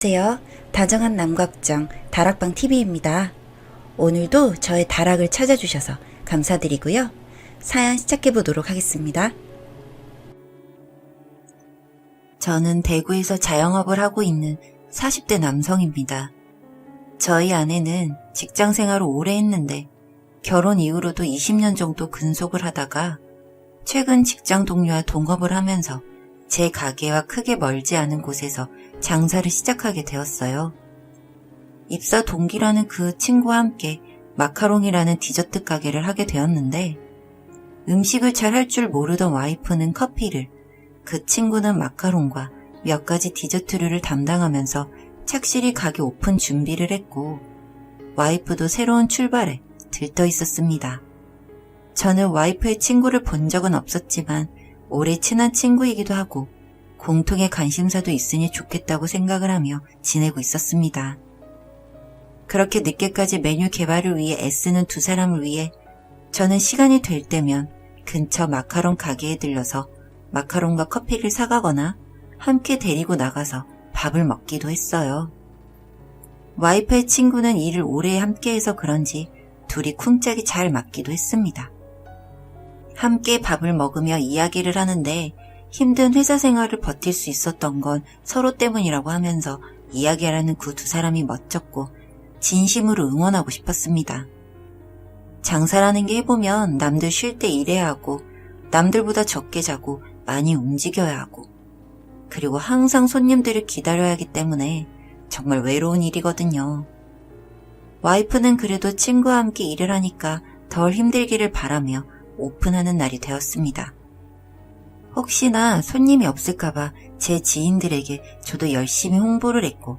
안녕하세요. 다정한 남걱정 다락방 TV입니다. 오늘도 저의 다락을 찾아주셔서 감사드리고요. 사연 시작해보도록 하겠습니다. 저는 대구에서 자영업을 하고 있는 40대 남성입니다. 저희 아내는 직장 생활을 오래 했는데 결혼 이후로도 20년 정도 근속을 하다가 최근 직장 동료와 동업을 하면서 제 가게와 크게 멀지 않은 곳에서 장사를 시작하게 되었어요. 입사 동기라는 그 친구와 함께 마카롱이라는 디저트 가게를 하게 되었는데 음식을 잘 할 줄 모르던 와이프는 커피를, 그 친구는 마카롱과 몇 가지 디저트류를 담당하면서 착실히 가게 오픈 준비를 했고 와이프도 새로운 출발에 들떠 있었습니다. 저는 와이프의 친구를 본 적은 없었지만 오래 친한 친구이기도 하고 공통의 관심사도 있으니 좋겠다고 생각을 하며 지내고 있었습니다. 그렇게 늦게까지 메뉴 개발을 위해 애쓰는 두 사람을 위해 저는 시간이 될 때면 근처 마카롱 가게에 들러서 마카롱과 커피를 사가거나 함께 데리고 나가서 밥을 먹기도 했어요. 와이프의 친구는 일을 오래 함께해서 그런지 둘이 쿵짝이 잘 맞기도 했습니다. 함께 밥을 먹으며 이야기를 하는데 힘든 회사 생활을 버틸 수 있었던 건 서로 때문이라고 하면서 이야기하는 그 두 사람이 멋졌고 진심으로 응원하고 싶었습니다. 장사라는 게 해보면 남들 쉴 때 일해야 하고 남들보다 적게 자고 많이 움직여야 하고 그리고 항상 손님들을 기다려야 하기 때문에 정말 외로운 일이거든요. 와이프는 그래도 친구와 함께 일을 하니까 덜 힘들기를 바라며 오픈하는 날이 되었습니다. 혹시나 손님이 없을까봐 제 지인들에게 저도 열심히 홍보를 했고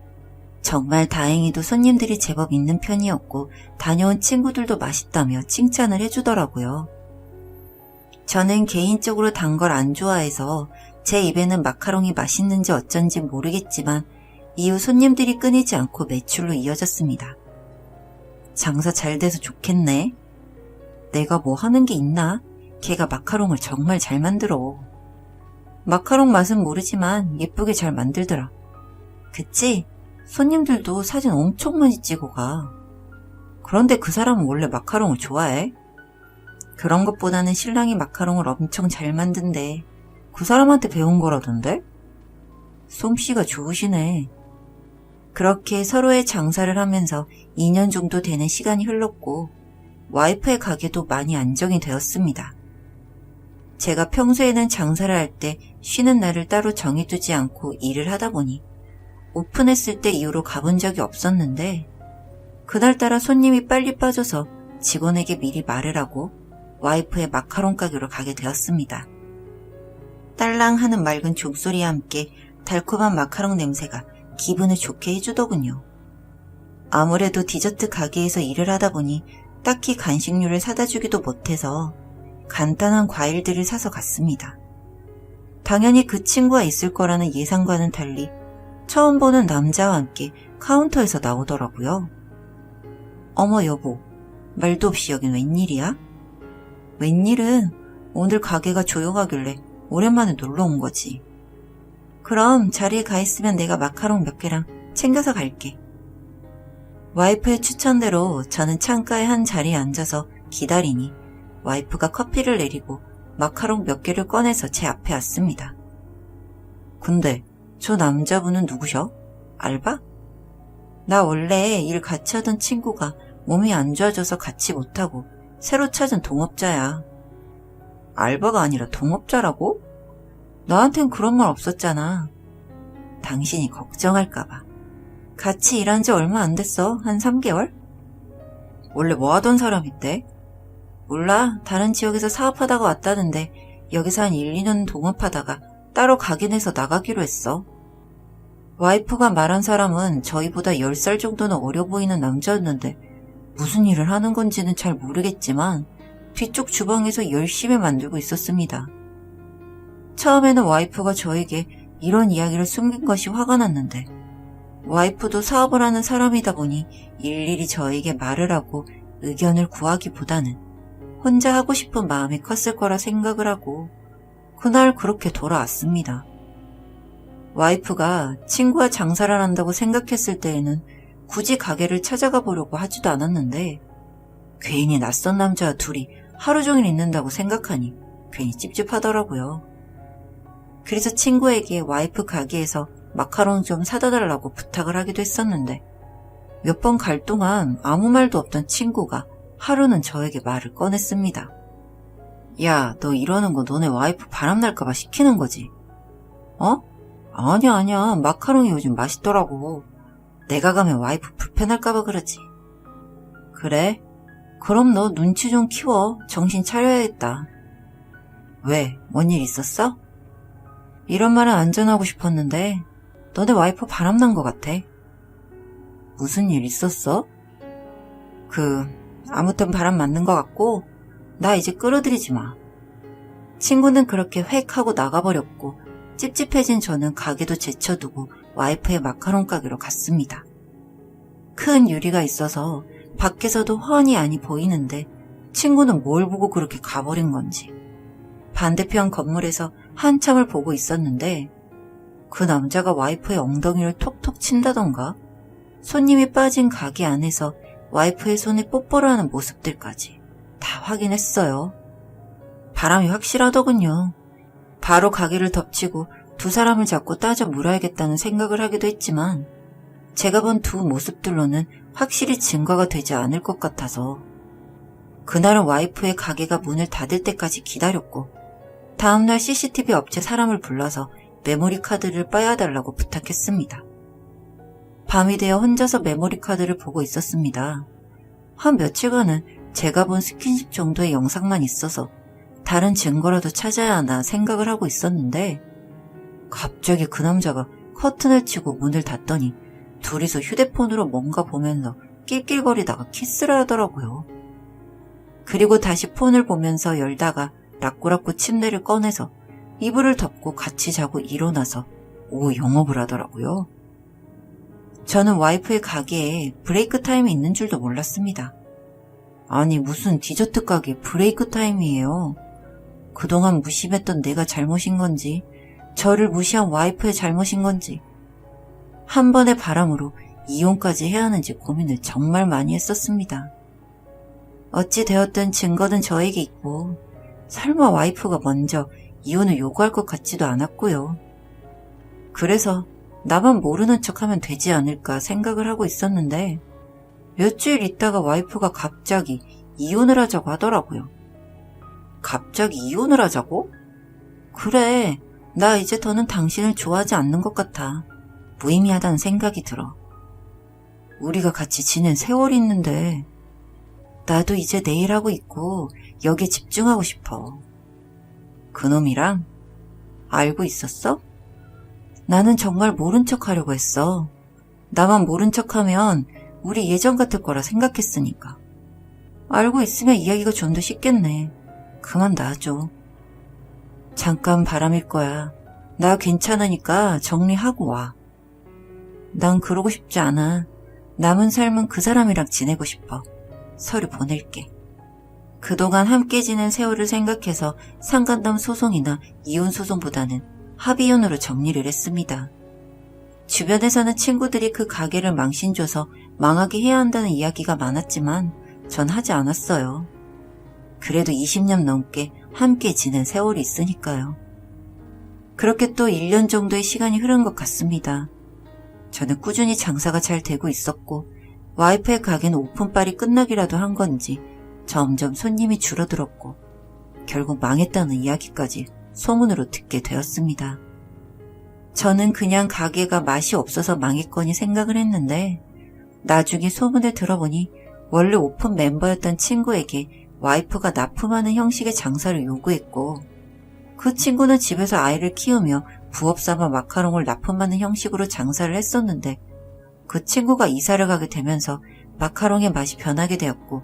정말 다행히도 손님들이 제법 있는 편이었고 다녀온 친구들도 맛있다며 칭찬을 해주더라고요. 저는 개인적으로 단 걸 안 좋아해서 제 입에는 마카롱이 맛있는지 어쩐지 모르겠지만 이후 손님들이 끊이지 않고 매출로 이어졌습니다. 장사 잘 돼서 좋겠네. 내가 뭐 하는 게 있나? 걔가 마카롱을 정말 잘 만들어. 마카롱 맛은 모르지만 예쁘게 잘 만들더라. 그치? 손님들도 사진 엄청 많이 찍어 가. 그런데 그 사람은 원래 마카롱을 좋아해? 그런 것보다는 신랑이 마카롱을 엄청 잘 만든대. 그 사람한테 배운 거라던데? 솜씨가 좋으시네. 그렇게 서로의 장사를 하면서 2년 정도 되는 시간이 흘렀고 와이프의 가게도 많이 안정이 되었습니다. 제가 평소에는 장사를 할 때 쉬는 날을 따로 정해두지 않고 일을 하다 보니 오픈했을 때 이후로 가본 적이 없었는데 그날따라 손님이 빨리 빠져서 직원에게 미리 말을 하고 와이프의 마카롱 가게로 가게 되었습니다. 딸랑 하는 맑은 종소리와 함께 달콤한 마카롱 냄새가 기분을 좋게 해주더군요. 아무래도 디저트 가게에서 일을 하다 보니 딱히 간식류를 사다 주기도 못해서 간단한 과일들을 사서 갔습니다. 당연히 그 친구가 있을 거라는 예상과는 달리 처음 보는 남자와 함께 카운터에서 나오더라고요. 어머 여보, 말도 없이 여긴 웬일이야? 웬일은 오늘 가게가 조용하길래 오랜만에 놀러 온 거지. 그럼 자리에 가 있으면 내가 마카롱 몇 개랑 챙겨서 갈게. 와이프의 추천대로 저는 창가의 한 자리에 앉아서 기다리니 와이프가 커피를 내리고 마카롱 몇 개를 꺼내서 제 앞에 왔습니다. 근데 저 남자분은 누구셔? 알바? 나 원래 일 같이 하던 친구가 몸이 안 좋아져서 같이 못하고 새로 찾은 동업자야. 알바가 아니라 동업자라고? 나한텐 그런 말 없었잖아. 당신이 걱정할까봐. 같이 일한 지 얼마 안 됐어. 한 3개월? 원래 뭐 하던 사람인데? 몰라. 다른 지역에서 사업하다가 왔다는데 여기서 한 1, 2년 동업하다가 따로 가게 내서 나가기로 했어. 와이프가 말한 사람은 저희보다 10살 정도는 어려 보이는 남자였는데 무슨 일을 하는 건지는 잘 모르겠지만 뒤쪽 주방에서 열심히 만들고 있었습니다. 처음에는 와이프가 저에게 이런 이야기를 숨긴 것이 화가 났는데 와이프도 사업을 하는 사람이다 보니 일일이 저에게 말을 하고 의견을 구하기보다는 혼자 하고 싶은 마음이 컸을 거라 생각을 하고 그날 그렇게 돌아왔습니다. 와이프가 친구와 장사를 한다고 생각했을 때에는 굳이 가게를 찾아가 보려고 하지도 않았는데 괜히 낯선 남자와 둘이 하루 종일 있는다고 생각하니 괜히 찝찝하더라고요. 그래서 친구에게 와이프 가게에서 마카롱 좀 사다 달라고 부탁을 하기도 했었는데 몇 번 갈 동안 아무 말도 없던 친구가 하루는 저에게 말을 꺼냈습니다. 야, 너 이러는 거 너네 와이프 바람날까봐 시키는 거지? 어? 아니야. 마카롱이 요즘 맛있더라고. 내가 가면 와이프 불편할까봐 그러지. 그래? 그럼 너 눈치 좀 키워. 정신 차려야겠다. 왜? 뭔 일 있었어? 이런 말은 안 전하고 싶었는데 너네 와이프 바람난 것 같아. 무슨 일 있었어? 아무튼 바람 맞는 것 같고 나 이제 끌어들이지 마. 친구는 그렇게 획 하고 나가버렸고 찝찝해진 저는 가게도 제쳐두고 와이프의 마카롱 가게로 갔습니다. 큰 유리가 있어서 밖에서도 훤히 안이 보이는데 친구는 뭘 보고 그렇게 가버린 건지. 반대편 건물에서 한참을 보고 있었는데 그 남자가 와이프의 엉덩이를 톡톡 친다던가 손님이 빠진 가게 안에서 와이프의 손에 뽀뽀를 하는 모습들까지 다 확인했어요. 바람이 확실하더군요. 바로 가게를 덮치고 두 사람을 잡고 따져 물어야겠다는 생각을 하기도 했지만 제가 본 두 모습들로는 확실히 증거가 되지 않을 것 같아서 그날은 와이프의 가게가 문을 닫을 때까지 기다렸고 다음날 CCTV 업체 사람을 불러서 메모리 카드를 빠야달라고 부탁했습니다. 밤이 되어 혼자서 메모리 카드를 보고 있었습니다. 한 며칠간은 제가 본 스킨십 정도의 영상만 있어서 다른 증거라도 찾아야 하나 생각을 하고 있었는데 갑자기 그 남자가 커튼을 치고 문을 닫더니 둘이서 휴대폰으로 뭔가 보면서 낄낄거리다가 키스를 하더라고요. 그리고 다시 폰을 보면서 열다가 라꾸라꾸 침대를 꺼내서 이불을 덮고 같이 자고 일어나서 오후 영업을 하더라고요. 저는 와이프의 가게에 브레이크 타임이 있는 줄도 몰랐습니다. 아니 무슨 디저트 가게 브레이크 타임이에요. 그동안 무심했던 내가 잘못인 건지 저를 무시한 와이프의 잘못인 건지 한 번의 바람으로 이혼까지 해야 하는지 고민을 정말 많이 했었습니다. 어찌 되었든 증거는 저에게 있고 설마 와이프가 먼저 이혼을 요구할 것 같지도 않았고요. 그래서 나만 모르는 척하면 되지 않을까 생각을 하고 있었는데 며칠 있다가 와이프가 갑자기 이혼을 하자고 하더라고요. 갑자기 이혼을 하자고? 그래, 나 이제 더는 당신을 좋아하지 않는 것 같아. 무의미하다는 생각이 들어. 우리가 같이 지낸 세월이 있는데 나도 이제 내 일하고 있고 여기에 집중하고 싶어. 그놈이랑 알고 있었어? 나는 정말 모른 척 하려고 했어. 나만 모른 척하면 우리 예전 같을 거라 생각했으니까. 알고 있으면 이야기가 좀 더 쉽겠네. 그만 놔줘. 잠깐 바람일 거야. 나 괜찮으니까 정리하고 와. 난 그러고 싶지 않아. 남은 삶은 그 사람이랑 지내고 싶어. 서류 보낼게. 그동안 함께 지낸 세월을 생각해서 상간담 소송이나 이혼 소송보다는 합의혼으로 정리를 했습니다. 주변에서는 친구들이 그 가게를 망신줘서 망하게 해야 한다는 이야기가 많았지만 전 하지 않았어요. 그래도 20년 넘게 함께 지낸 세월이 있으니까요. 그렇게 또 1년 정도의 시간이 흐른 것 같습니다. 저는 꾸준히 장사가 잘 되고 있었고 와이프의 가게는 오픈빨이 끝나기라도 한 건지 점점 손님이 줄어들었고 결국 망했다는 이야기까지 소문으로 듣게 되었습니다. 저는 그냥 가게가 맛이 없어서 망했거니 생각을 했는데 나중에 소문을 들어보니 원래 오픈 멤버였던 친구에게 와이프가 납품하는 형식의 장사를 요구했고 그 친구는 집에서 아이를 키우며 부업 삼아 마카롱을 납품하는 형식으로 장사를 했었는데 그 친구가 이사를 가게 되면서 마카롱의 맛이 변하게 되었고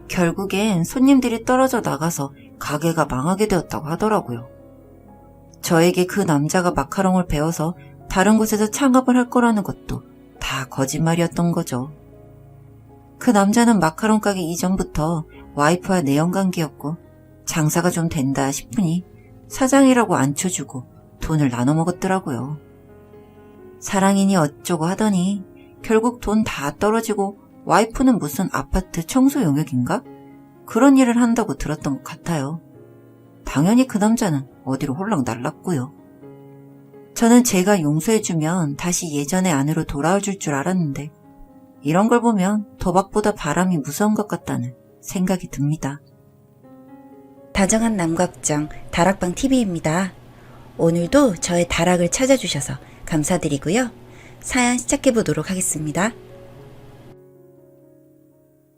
결국엔 손님들이 떨어져 나가서 가게가 망하게 되었다고 하더라고요. 저에게 그 남자가 마카롱을 배워서 다른 곳에서 창업을 할 거라는 것도 다 거짓말이었던 거죠. 그 남자는 마카롱 가게 이전부터 와이프와 내연관계였고 장사가 좀 된다 싶으니 사장이라고 앉혀주고 돈을 나눠 먹었더라고요. 사랑이니 어쩌고 하더니 결국 돈 다 떨어지고 와이프는 무슨 아파트 청소 용역인가? 그런 일을 한다고 들었던 것 같아요. 당연히 그 남자는 어디로 홀랑 날랐고요. 저는 제가 용서해주면 다시 예전의 아내로 돌아와줄 줄 알았는데 이런 걸 보면 도박보다 바람이 무서운 것 같다는 생각이 듭니다. 다정한 남각정 다락방TV입니다. 오늘도 저의 다락을 찾아주셔서 감사드리고요. 사연 시작해보도록 하겠습니다.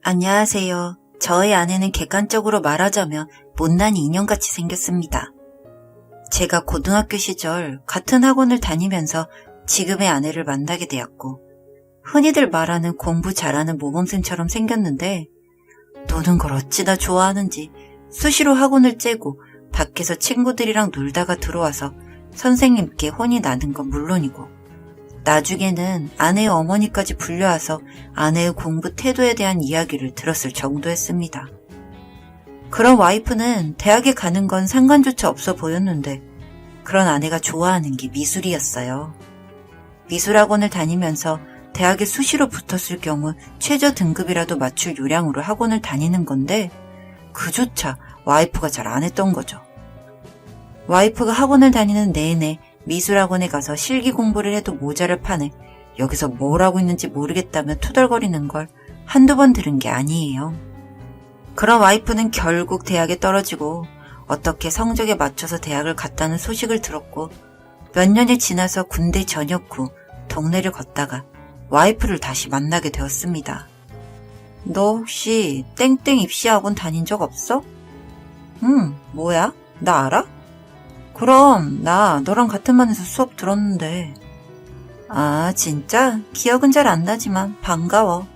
안녕하세요. 저의 아내는 객관적으로 말하자면 못난 인형같이 생겼습니다. 제가 고등학교 시절 같은 학원을 다니면서 지금의 아내를 만나게 되었고 흔히들 말하는 공부 잘하는 모범생처럼 생겼는데 노는 걸 어찌나 좋아하는지 수시로 학원을 째고 밖에서 친구들이랑 놀다가 들어와서 선생님께 혼이 나는 건 물론이고 나중에는 아내의 어머니까지 불려와서 아내의 공부 태도에 대한 이야기를 들었을 정도였습니다. 그런 와이프는 대학에 가는 건 상관조차 없어 보였는데 그런 아내가 좋아하는 게 미술이었어요. 미술학원을 다니면서 대학에 수시로 붙었을 경우 최저 등급이라도 맞출 요량으로 학원을 다니는 건데 그조차 와이프가 잘 안 했던 거죠. 와이프가 학원을 다니는 내내 미술학원에 가서 실기 공부를 해도 모자를 파네 여기서 뭘 하고 있는지 모르겠다며 투덜거리는 걸 한두 번 들은 게 아니에요. 그런 와이프는 결국 대학에 떨어지고 어떻게 성적에 맞춰서 대학을 갔다는 소식을 들었고 몇 년이 지나서 군대 전역 후 동네를 걷다가 와이프를 다시 만나게 되었습니다. 너 혹시 땡땡 입시학원 다닌 적 없어? 뭐야? 나 알아? 그럼 나 너랑 같은 반에서 수업 들었는데. 아 진짜? 기억은 잘 안 나지만 반가워.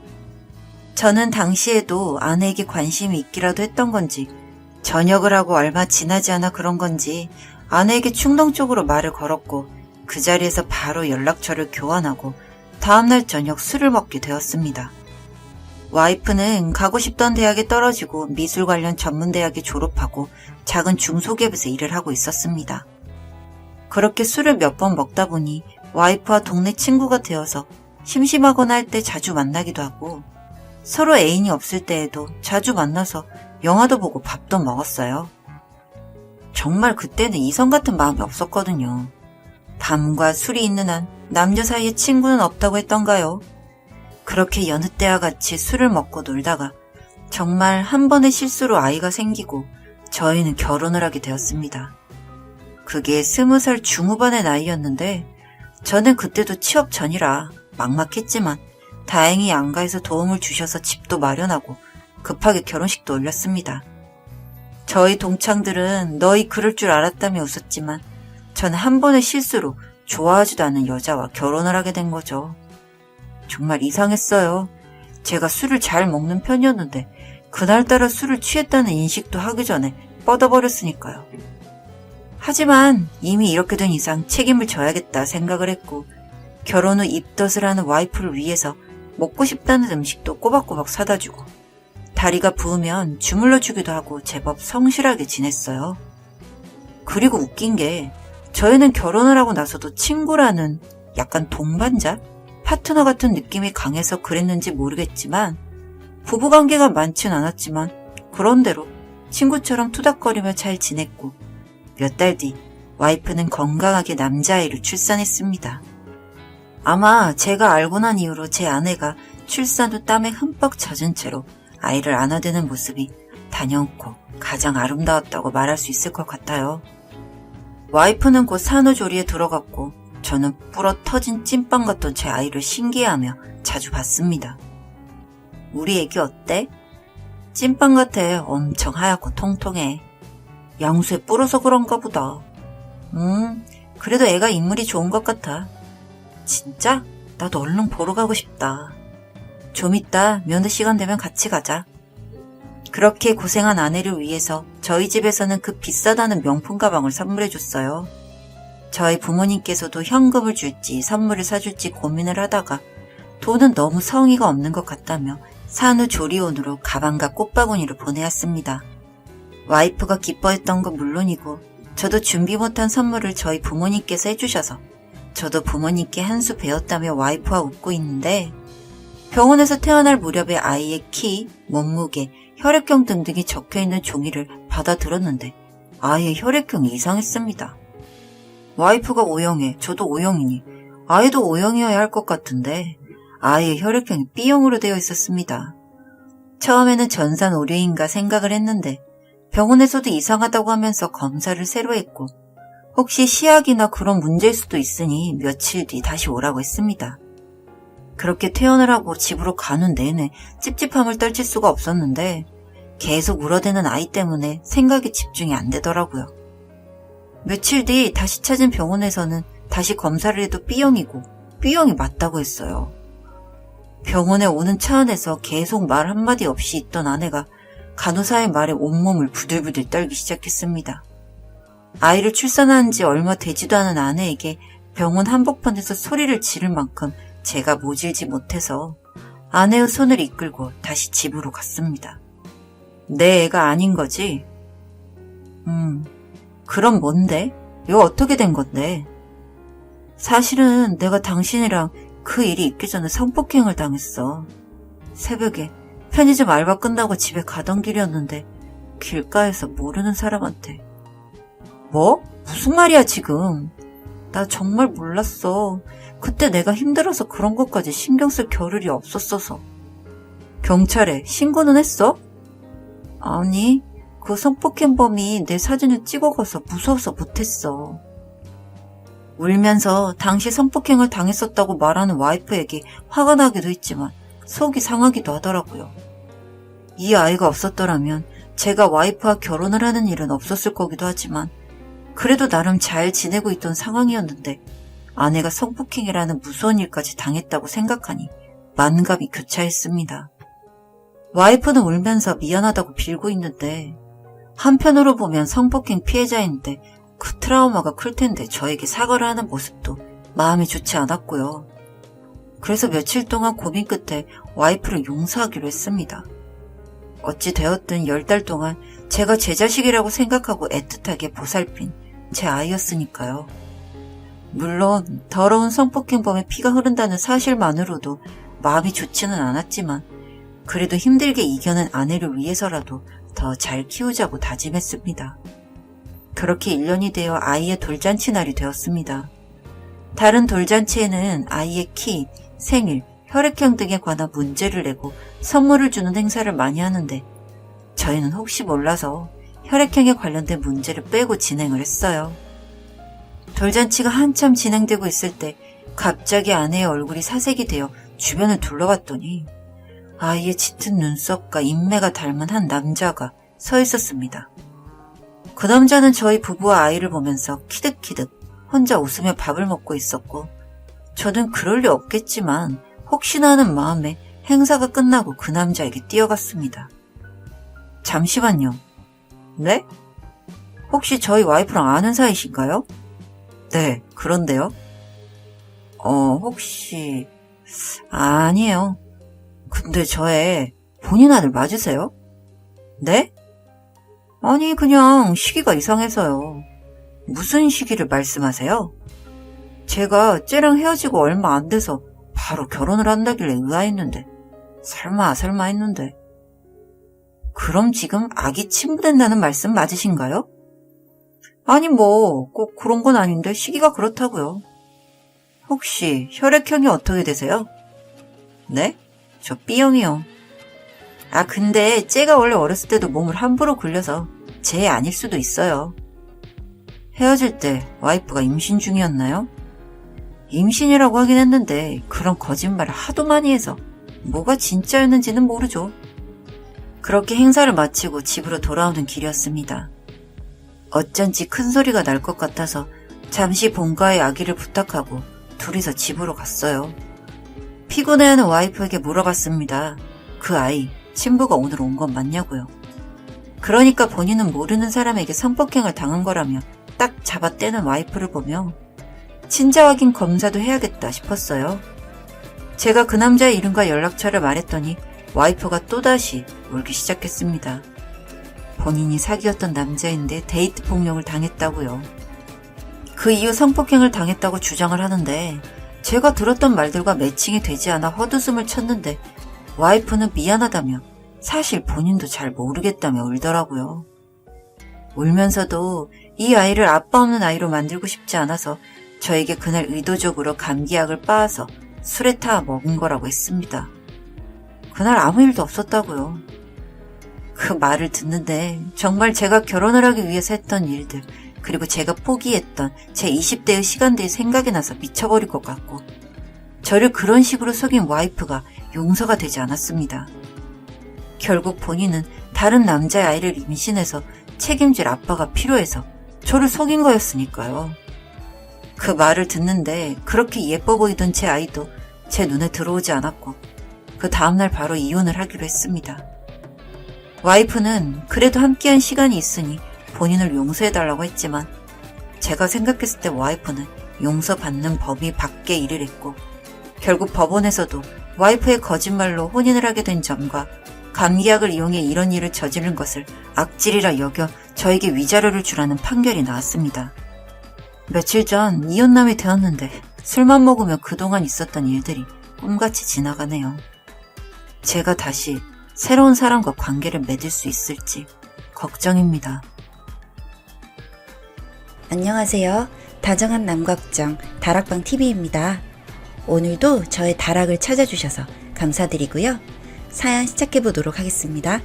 저는 당시에도 아내에게 관심이 있기라도 했던 건지 전역을 하고 얼마 지나지 않아 그런 건지 아내에게 충동적으로 말을 걸었고 그 자리에서 바로 연락처를 교환하고 다음날 저녁 술을 먹게 되었습니다. 와이프는 가고 싶던 대학에 떨어지고 미술 관련 전문대학에 졸업하고 작은 중소기업에서 일을 하고 있었습니다. 그렇게 술을 몇 번 먹다 보니 와이프와 동네 친구가 되어서 심심하거나 할 때 자주 만나기도 하고 서로 애인이 없을 때에도 자주 만나서 영화도 보고 밥도 먹었어요. 정말 그때는 이성 같은 마음이 없었거든요. 밤과 술이 있는 한 남녀 사이에 친구는 없다고 했던가요? 그렇게 여느 때와 같이 술을 먹고 놀다가 정말 한 번의 실수로 아이가 생기고 저희는 결혼을 하게 되었습니다. 그게 20살 중후반의 나이였는데 저는 그때도 취업 전이라 막막했지만 다행히 양가에서 도움을 주셔서 집도 마련하고 급하게 결혼식도 올렸습니다. 저희 동창들은 너희 그럴 줄 알았다며 웃었지만 저는 한 번의 실수로 좋아하지도 않은 여자와 결혼을 하게 된 거죠. 정말 이상했어요. 제가 술을 잘 먹는 편이었는데 그날따라 술을 취했다는 인식도 하기 전에 뻗어버렸으니까요. 하지만 이미 이렇게 된 이상 책임을 져야겠다 생각을 했고 결혼 후 입덧을 하는 와이프를 위해서 먹고 싶다는 음식도 꼬박꼬박 사다 주고 다리가 부으면 주물러 주기도 하고 제법 성실하게 지냈어요. 그리고 웃긴 게 저희는 결혼을 하고 나서도 친구라는 약간 동반자? 파트너 같은 느낌이 강해서 그랬는지 모르겠지만 부부관계가 많진 않았지만 그런대로 친구처럼 투닥거리며 잘 지냈고 몇 달 뒤 와이프는 건강하게 남자아이를 출산했습니다. 아마 제가 알고 난 이후로 제 아내가 출산 후 땀에 흠뻑 젖은 채로 아이를 안아대는 모습이 단연코 가장 아름다웠다고 말할 수 있을 것 같아요. 와이프는 곧 산후조리에 들어갔고 저는 불어 터진 찐빵 같던 제 아이를 신기해하며 자주 봤습니다. 우리 애기 어때? 찐빵 같아. 엄청 하얗고 통통해. 양수에 불어서 그런가 보다. 그래도 애가 인물이 좋은 것 같아. 진짜? 나도 얼른 보러 가고 싶다. 좀 이따 면회 시간 되면 같이 가자. 그렇게 고생한 아내를 위해서 저희 집에서는 그 비싸다는 명품 가방을 선물해줬어요. 저희 부모님께서도 현금을 줄지 선물을 사줄지 고민을 하다가 돈은 너무 성의가 없는 것 같다며 산후조리원으로 가방과 꽃바구니를 보내왔습니다. 와이프가 기뻐했던 건 물론이고 저도 준비 못한 선물을 저희 부모님께서 해주셔서 저도 부모님께 한 수 배웠다며 와이프와 웃고 있는데 병원에서 태어날 무렵에 아이의 키, 몸무게, 혈액형 등등이 적혀있는 종이를 받아 들었는데 아이의 혈액형이 이상했습니다. 와이프가 O형에 저도 O형이니 아이도 O형이어야 할 것 같은데 아이의 혈액형이 B형으로 되어 있었습니다. 처음에는 전산오류인가 생각을 했는데 병원에서도 이상하다고 하면서 검사를 새로 했고 혹시 시약이나 그런 문제일 수도 있으니 며칠 뒤 다시 오라고 했습니다. 그렇게 퇴원을 하고 집으로 가는 내내 찝찝함을 떨칠 수가 없었는데 계속 울어대는 아이 때문에 생각에 집중이 안 되더라고요. 며칠 뒤 다시 찾은 병원에서는 다시 검사를 해도 B형이고 B형이 맞다고 했어요. 병원에 오는 차 안에서 계속 말 한마디 없이 있던 아내가 간호사의 말에 온몸을 부들부들 떨기 시작했습니다. 아이를 출산한 지 얼마 되지도 않은 아내에게 병원 한복판에서 소리를 지를 만큼 제가 모질지 못해서 아내의 손을 이끌고 다시 집으로 갔습니다. 내 애가 아닌 거지? 그럼 뭔데? 이거 어떻게 된 건데? 사실은 내가 당신이랑 그 일이 있기 전에 성폭행을 당했어. 새벽에 편의점 알바 끝나고 집에 가던 길이었는데 길가에서 모르는 사람한테. 뭐? 무슨 말이야 지금? 나 정말 몰랐어. 그때 내가 힘들어서 그런 것까지 신경 쓸 겨를이 없었어서. 경찰에 신고는 했어? 아니, 그 성폭행범이 내 사진을 찍어가서 무서워서 못했어. 울면서 당시 성폭행을 당했었다고 말하는 와이프에게 화가 나기도 했지만 속이 상하기도 하더라고요. 이 아이가 없었더라면 제가 와이프와 결혼을 하는 일은 없었을 거기도 하지만 그래도 나름 잘 지내고 있던 상황이었는데 아내가 성폭행이라는 무서운 일까지 당했다고 생각하니 만감이 교차했습니다. 와이프는 울면서 미안하다고 빌고 있는데 한편으로 보면 성폭행 피해자인데 그 트라우마가 클 텐데 저에게 사과를 하는 모습도 마음이 좋지 않았고요. 그래서 며칠 동안 고민 끝에 와이프를 용서하기로 했습니다. 어찌 되었든 10달 동안 제가 제 자식이라고 생각하고 애틋하게 보살핀 제 아이였으니까요. 물론 더러운 성폭행범의 피가 흐른다는 사실만으로도 마음이 좋지는 않았지만 그래도 힘들게 이겨낸 아내를 위해서라도 더 잘 키우자고 다짐했습니다. 그렇게 1년이 되어 아이의 돌잔치 날이 되었습니다. 다른 돌잔치에는 아이의 키, 생일, 혈액형 등에 관한 문제를 내고 선물을 주는 행사를 많이 하는데 저희는 혹시 몰라서 혈액형에 관련된 문제를 빼고 진행을 했어요. 돌잔치가 한참 진행되고 있을 때 갑자기 아내의 얼굴이 사색이 되어 주변을 둘러봤더니 아이의 짙은 눈썹과 인매가 닮은 한 남자가 서 있었습니다. 그 남자는 저희 부부와 아이를 보면서 키득키득 혼자 웃으며 밥을 먹고 있었고 저는 그럴 리 없겠지만 혹시나 하는 마음에 행사가 끝나고 그 남자에게 뛰어갔습니다. 잠시만요. 네? 혹시 저희 와이프랑 아는 사이신가요? 네, 그런데요. 혹시... 아니에요. 근데 저의 본인 아들 맞으세요? 네? 아니, 그냥 시기가 이상해서요. 무슨 시기를 말씀하세요? 제가 쟤랑 헤어지고 얼마 안 돼서 바로 결혼을 한다길래 의아했는데 설마 했는데 그럼 지금 아기 친부된다는 말씀 맞으신가요? 아니 뭐 꼭 그런 건 아닌데 시기가 그렇다고요. 혹시 혈액형이 어떻게 되세요? 네? 저 B형이요. 아 근데 쟤가 원래 어렸을 때도 몸을 함부로 굴려서 쟤 아닐 수도 있어요. 헤어질 때 와이프가 임신 중이었나요? 임신이라고 하긴 했는데 그런 거짓말을 하도 많이 해서 뭐가 진짜였는지는 모르죠. 그렇게 행사를 마치고 집으로 돌아오는 길이었습니다. 어쩐지 큰 소리가 날 것 같아서 잠시 본가에 아기를 부탁하고 둘이서 집으로 갔어요. 피곤해하는 와이프에게 물어봤습니다. 그 아이, 친부가 오늘 온 건 맞냐고요. 그러니까 본인은 모르는 사람에게 성폭행을 당한 거라며 딱 잡아떼는 와이프를 보며 친자 확인 검사도 해야겠다 싶었어요. 제가 그 남자의 이름과 연락처를 말했더니 와이프가 또다시 울기 시작했습니다. 본인이 사귀었던 남자인데 데이트 폭력을 당했다고요. 그 이후 성폭행을 당했다고 주장을 하는데 제가 들었던 말들과 매칭이 되지 않아 헛웃음을 쳤는데 와이프는 미안하다며 사실 본인도 잘 모르겠다며 울더라고요. 울면서도 이 아이를 아빠 없는 아이로 만들고 싶지 않아서 저에게 그날 의도적으로 감기약을 빻아서 술에 타 먹은 거라고 했습니다. 그날 아무 일도 없었다고요. 그 말을 듣는데 정말 제가 결혼을 하기 위해서 했던 일들, 그리고 제가 포기했던 제 20대의 시간들이 생각이 나서 미쳐버릴 것 같고, 저를 그런 식으로 속인 와이프가 용서가 되지 않았습니다. 결국 본인은 다른 남자의 아이를 임신해서 책임질 아빠가 필요해서 저를 속인 거였으니까요. 그 말을 듣는데 그렇게 예뻐 보이던 제 아이도 제 눈에 들어오지 않았고, 그 다음날 바로 이혼을 하기로 했습니다. 와이프는 그래도 함께한 시간이 있으니 본인을 용서해달라고 했지만, 제가 생각했을 때 와이프는 용서받는 범위 밖의 일을 했고, 결국 법원에서도 와이프의 거짓말로 혼인을 하게 된 점과 감기약을 이용해 이런 일을 저지른 것을 악질이라 여겨 저에게 위자료를 주라는 판결이 나왔습니다. 며칠 전 이혼남이 되었는데 술만 먹으며 그동안 있었던 일들이 꿈같이 지나가네요. 제가 다시 새로운 사람과 관계를 맺을 수 있을지 걱정입니다. 안녕하세요. 다정한 남걱정 다락방 TV입니다. 오늘도 저의 다락을 찾아주셔서 감사드리고요. 사연 시작해보도록 하겠습니다.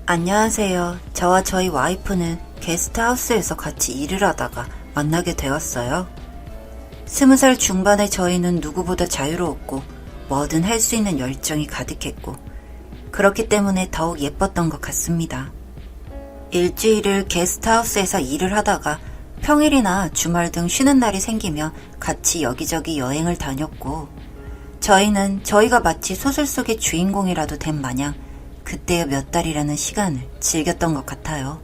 안녕하세요. 저와 저희 와이프는 게스트하우스에서 같이 일을 하다가 만나게 되었어요. 20살 중반의 저희는 누구보다 자유로웠고 뭐든 할 수 있는 열정이 가득했고, 그렇기 때문에 더욱 예뻤던 것 같습니다. 일주일을 게스트하우스에서 일을 하다가 평일이나 주말 등 쉬는 날이 생기면 같이 여기저기 여행을 다녔고, 저희는 저희가 마치 소설 속의 주인공이라도 된 마냥 그때의 몇 달이라는 시간을 즐겼던 것 같아요.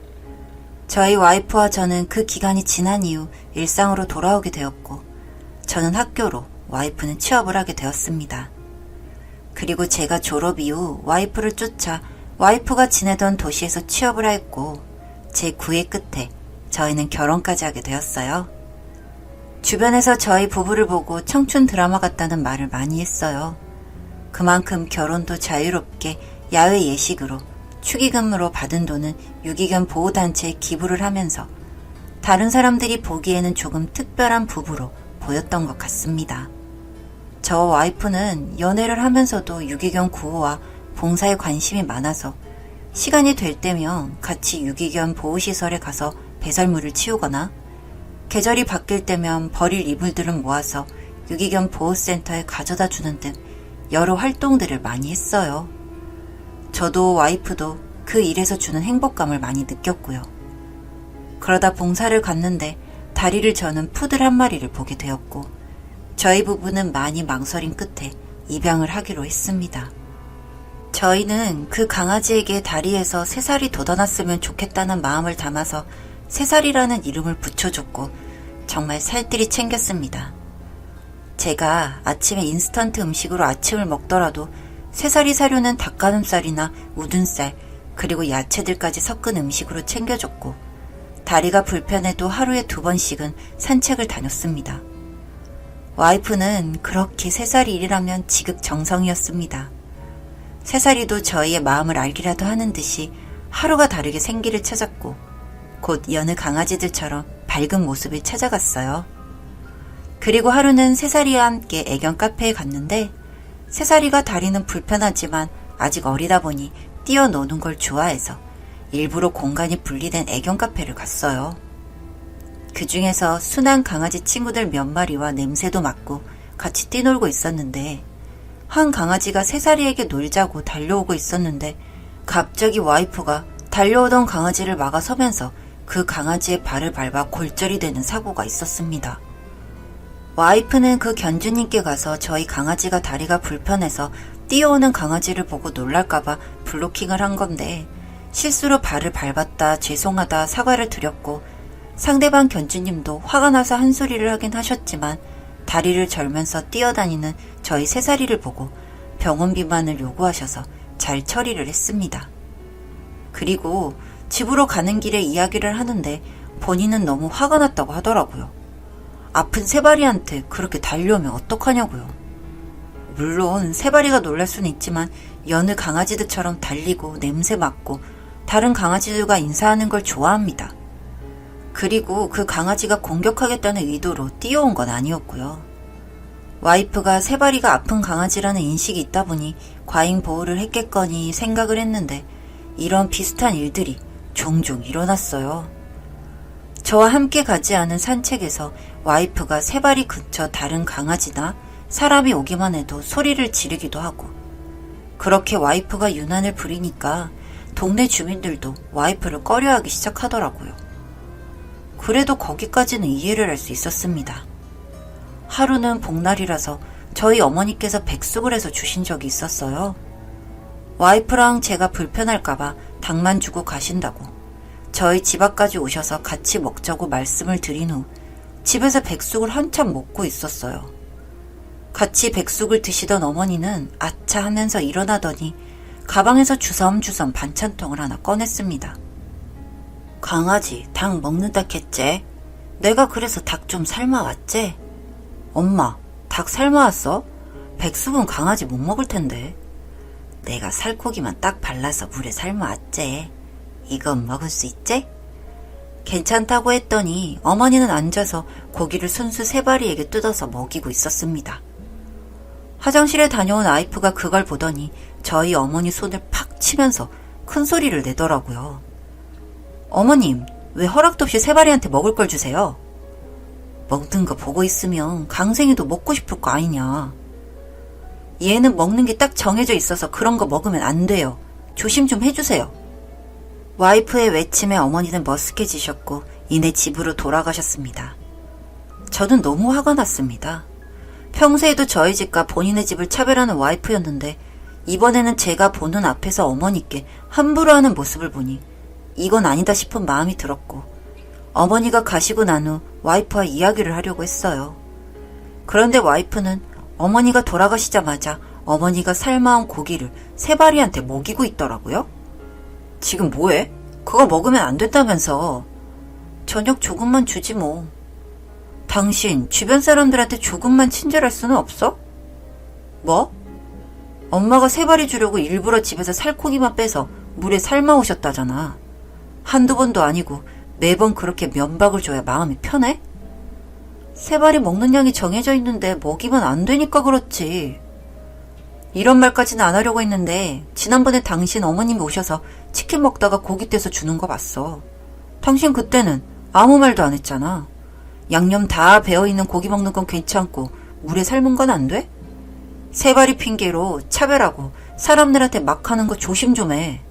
저희 와이프와 저는 그 기간이 지난 이후 일상으로 돌아오게 되었고, 저는 학교로, 와이프는 취업을 하게 되었습니다. 그리고 제가 졸업 이후 와이프를 쫓아 와이프가 지내던 도시에서 취업을 했고, 제 구애 끝에 저희는 결혼까지 하게 되었어요. 주변에서 저희 부부를 보고 청춘 드라마 같다는 말을 많이 했어요. 그만큼 결혼도 자유롭게 야외 예식으로 축의금으로 받은 돈은 유기견 보호단체에 기부를 하면서 다른 사람들이 보기에는 조금 특별한 부부로 보였던 것 같습니다. 저와 와이프는 연애를 하면서도 유기견 구호와 봉사에 관심이 많아서 시간이 될 때면 같이 유기견 보호시설에 가서 배설물을 치우거나, 계절이 바뀔 때면 버릴 이불들을 모아서 유기견 보호센터에 가져다 주는 등 여러 활동들을 많이 했어요. 저도 와이프도 그 일에서 주는 행복감을 많이 느꼈고요. 그러다 봉사를 갔는데 다리를 저는 푸들 한 마리를 보게 되었고, 저희 부부는 많이 망설인 끝에 입양을 하기로 했습니다. 저희는 그 강아지에게 다리에서 새살이 돋아났으면 좋겠다는 마음을 담아서 새살이라는 이름을 붙여줬고, 정말 살뜰히 챙겼습니다. 제가 아침에 인스턴트 음식으로 아침을 먹더라도 새살이 사료는 닭가슴살이나 우둔살, 그리고 야채들까지 섞은 음식으로 챙겨줬고, 다리가 불편해도 하루에 2번씩은 산책을 다녔습니다. 와이프는 그렇게 새살이 일이라면 지극정성이었습니다. 새살이도 저희의 마음을 알기라도 하는 듯이 하루가 다르게 생기를 찾았고, 곧 여느 강아지들처럼 밝은 모습을 찾아갔어요. 그리고 하루는 새살이와 함께 애견 카페에 갔는데, 새살이가 다리는 불편하지만 아직 어리다 보니 뛰어노는 걸 좋아해서 일부러 공간이 분리된 애견 카페를 갔어요. 그 중에서 순한 강아지 친구들 몇 마리와 냄새도 맡고 같이 뛰놀고 있었는데, 한 강아지가 새살이에게 놀자고 달려오고 있었는데, 갑자기 와이프가 달려오던 강아지를 막아서면서 그 강아지의 발을 밟아 골절이 되는 사고가 있었습니다. 와이프는 그 견주님께 가서 저희 강아지가 다리가 불편해서 뛰어오는 강아지를 보고 놀랄까봐 블로킹을 한 건데, 실수로 발을 밟았다 죄송하다 사과를 드렸고, 상대방 견주님도 화가 나서 한 소리를 하긴 하셨지만 다리를 절면서 뛰어다니는 저희 새살이를 보고 병원비만을 요구하셔서 잘 처리를 했습니다. 그리고 집으로 가는 길에 이야기를 하는데 본인은 너무 화가 났다고 하더라고요. 아픈 세바리한테 그렇게 달려오면 어떡하냐고요. 물론 세바리가 놀랄 수는 있지만 여느 강아지들처럼 달리고 냄새 맡고 다른 강아지들과 인사하는 걸 좋아합니다. 그리고 그 강아지가 공격하겠다는 의도로 뛰어온 건 아니었고요. 와이프가 세바리가 아픈 강아지라는 인식이 있다 보니 과잉 보호를 했겠거니 생각을 했는데 이런 비슷한 일들이 종종 일어났어요. 저와 함께 가지 않은 산책에서 와이프가 세바리 근처 다른 강아지나 사람이 오기만 해도 소리를 지르기도 하고, 그렇게 와이프가 유난을 부리니까 동네 주민들도 와이프를 꺼려하기 시작하더라고요. 그래도 거기까지는 이해를 할 수 있었습니다. 하루는 복날이라서 저희 어머니께서 백숙을 해서 주신 적이 있었어요. 와이프랑 제가 불편할까봐 닭만 주고 가신다고 저희 집 앞까지 오셔서 같이 먹자고 말씀을 드린 후 집에서 백숙을 한참 먹고 있었어요. 같이 백숙을 드시던 어머니는 아차 하면서 일어나더니 가방에서 주섬주섬 반찬통을 하나 꺼냈습니다. 강아지 닭 먹는다 했지? 내가 그래서 닭 좀 삶아왔지? 엄마, 닭 삶아왔어? 백숙은 강아지 못 먹을 텐데. 내가 살코기만 딱 발라서 물에 삶아왔지. 이건 먹을 수 있지? 괜찮다고 했더니 어머니는 앉아서 고기를 순수 세바리에게 뜯어서 먹이고 있었습니다. 화장실에 다녀온 와이프가 그걸 보더니 저희 어머니 손을 팍 치면서 큰 소리를 내더라고요. 어머님, 왜 허락도 없이 세바리한테 먹을 걸 주세요? 먹는 거 보고 있으면 강생이도 먹고 싶을 거 아니냐. 얘는 먹는 게 딱 정해져 있어서 그런 거 먹으면 안 돼요. 조심 좀 해주세요. 와이프의 외침에 어머니는 머쓱해지셨고 이내 집으로 돌아가셨습니다. 저는 너무 화가 났습니다. 평소에도 저희 집과 본인의 집을 차별하는 와이프였는데 이번에는 제가 보는 앞에서 어머니께 함부로 하는 모습을 보니 이건 아니다 싶은 마음이 들었고 어머니가 가시고 난 후 와이프와 이야기를 하려고 했어요. 그런데 와이프는 어머니가 돌아가시자마자 어머니가 삶아온 고기를 세바리한테 먹이고 있더라고요. 지금 뭐해? 그거 먹으면 안 된다면서. 저녁 조금만 주지 뭐. 당신 주변 사람들한테 조금만 친절할 수는 없어? 뭐? 엄마가 세바리 주려고 일부러 집에서 살코기만 빼서 물에 삶아오셨다잖아. 한두 번도 아니고 매번 그렇게 면박을 줘야 마음이 편해? 세바리 먹는 양이 정해져 있는데 먹이면 안 되니까 그렇지. 이런 말까지는 안 하려고 했는데 지난번에 당신 어머님이 오셔서 치킨 먹다가 고기 떼서 주는 거 봤어. 당신 그때는 아무 말도 안 했잖아. 양념 다 배어있는 고기 먹는 건 괜찮고 물에 삶은 건 안 돼? 세바리 핑계로 차별하고 사람들한테 막 하는 거 조심 좀 해.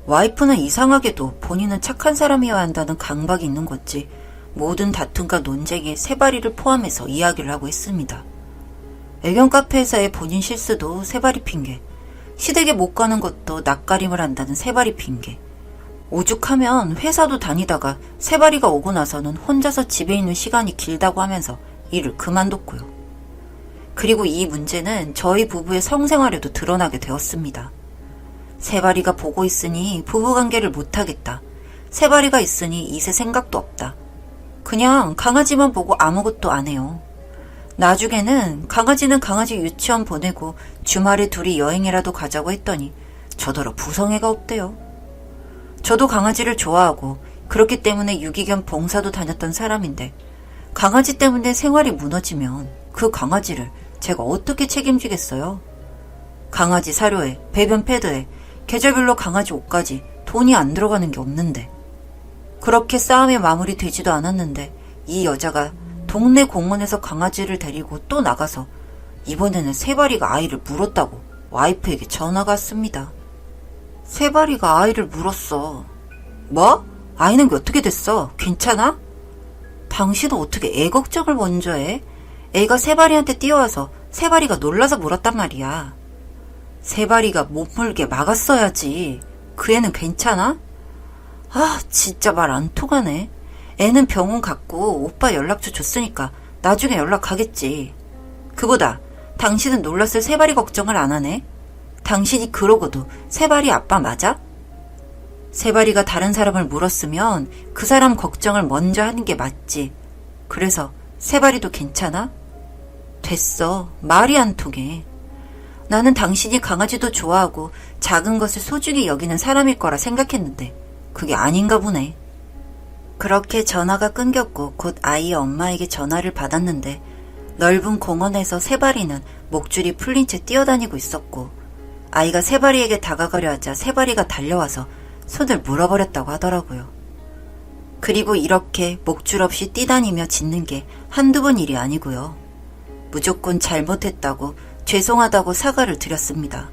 와이프는 이상하게도 본인은 착한 사람이어야 한다는 강박이 있는 건지 모든 다툼과 논쟁에 세바리를 포함해서 이야기를 하고 있습니다. 애견 카페에서의 본인 실수도 세바리 핑계, 시댁에 못 가는 것도 낯가림을 한다는 세바리 핑계, 오죽하면 회사도 다니다가 세바리가 오고 나서는 혼자서 집에 있는 시간이 길다고 하면서 일을 그만뒀고요. 그리고 이 문제는 저희 부부의 성생활에도 드러나게 되었습니다. 세바리가 보고 있으니 부부관계를 못하겠다. 세바리가 있으니 이세 생각도 없다. 그냥 강아지만 보고 아무것도 안 해요. 나중에는 강아지는 강아지 유치원 보내고 주말에 둘이 여행이라도 가자고 했더니 저더러 부성애가 없대요. 저도 강아지를 좋아하고 그렇기 때문에 유기견 봉사도 다녔던 사람인데 강아지 때문에 생활이 무너지면 그 강아지를 제가 어떻게 책임지겠어요? 강아지 사료에, 배변 패드에, 계절별로 강아지 옷까지 돈이 안 들어가는 게 없는데 그렇게 싸움이 마무리되지도 않았는데 이 여자가 동네 공원에서 강아지를 데리고 또 나가서 이번에는 세바리가 아이를 물었다고 와이프에게 전화가 왔습니다. 세바리가 아이를 물었어. 뭐? 아이는 게 어떻게 됐어? 괜찮아? 당신은 어떻게 애 걱정을 먼저 해? 애가 세바리한테 뛰어와서 세바리가 놀라서 물었단 말이야. 세바리가 못 물게 막았어야지. 그 애는 괜찮아? 아, 진짜 말 안 통하네. 애는 병원 갔고 오빠 연락처 줬으니까 나중에 연락하겠지. 그보다 당신은 놀랐을 세바리 걱정을 안 하네. 당신이 그러고도 세바리 아빠 맞아? 세바리가 다른 사람을 물었으면 그 사람 걱정을 먼저 하는 게 맞지. 그래서 세바리도 괜찮아? 됐어. 말이 안 통해. 나는 당신이 강아지도 좋아하고 작은 것을 소중히 여기는 사람일 거라 생각했는데 그게 아닌가 보네. 그렇게 전화가 끊겼고 곧 아이의 엄마에게 전화를 받았는데 넓은 공원에서 세바리는 목줄이 풀린 채 뛰어다니고 있었고 아이가 세바리에게 다가가려 하자 세바리가 달려와서 손을 물어버렸다고 하더라고요. 그리고 이렇게 목줄 없이 뛰다니며 짖는 게 한두 번 일이 아니고요. 무조건 잘못했다고 죄송하다고 사과를 드렸습니다.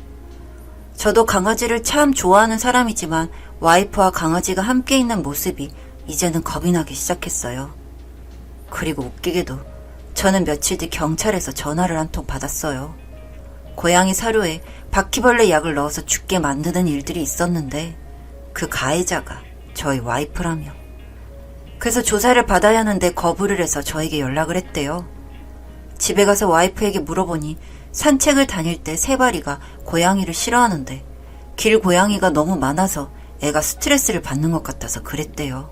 저도 강아지를 참 좋아하는 사람이지만 와이프와 강아지가 함께 있는 모습이 이제는 겁이 나기 시작했어요. 그리고 웃기게도 저는 며칠 뒤 경찰에서 전화를 한 통 받았어요. 고양이 사료에 바퀴벌레 약을 넣어서 죽게 만드는 일들이 있었는데 그 가해자가 저희 와이프라며. 그래서 조사를 받아야 하는데 거부를 해서 저에게 연락을 했대요. 집에 가서 와이프에게 물어보니 산책을 다닐 때 세바리가 고양이를 싫어하는데 길 고양이가 너무 많아서 애가 스트레스를 받는 것 같아서 그랬대요.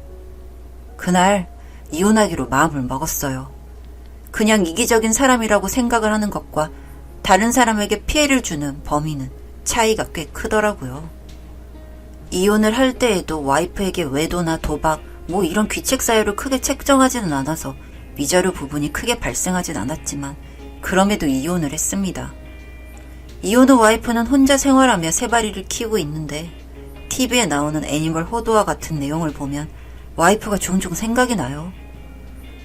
그날 이혼하기로 마음을 먹었어요. 그냥 이기적인 사람이라고 생각을 하는 것과 다른 사람에게 피해를 주는 범위는 차이가 꽤 크더라고요. 이혼을 할 때에도 와이프에게 외도나 도박, 뭐 이런 귀책 사유를 크게 책정하지는 않아서 위자료 부분이 크게 발생하진 않았지만 그럼에도 이혼을 했습니다. 이혼 후 와이프는 혼자 생활하며 세바리를 키우고 있는데 TV에 나오는 애니멀 호도와 같은 내용을 보면 와이프가 종종 생각이 나요.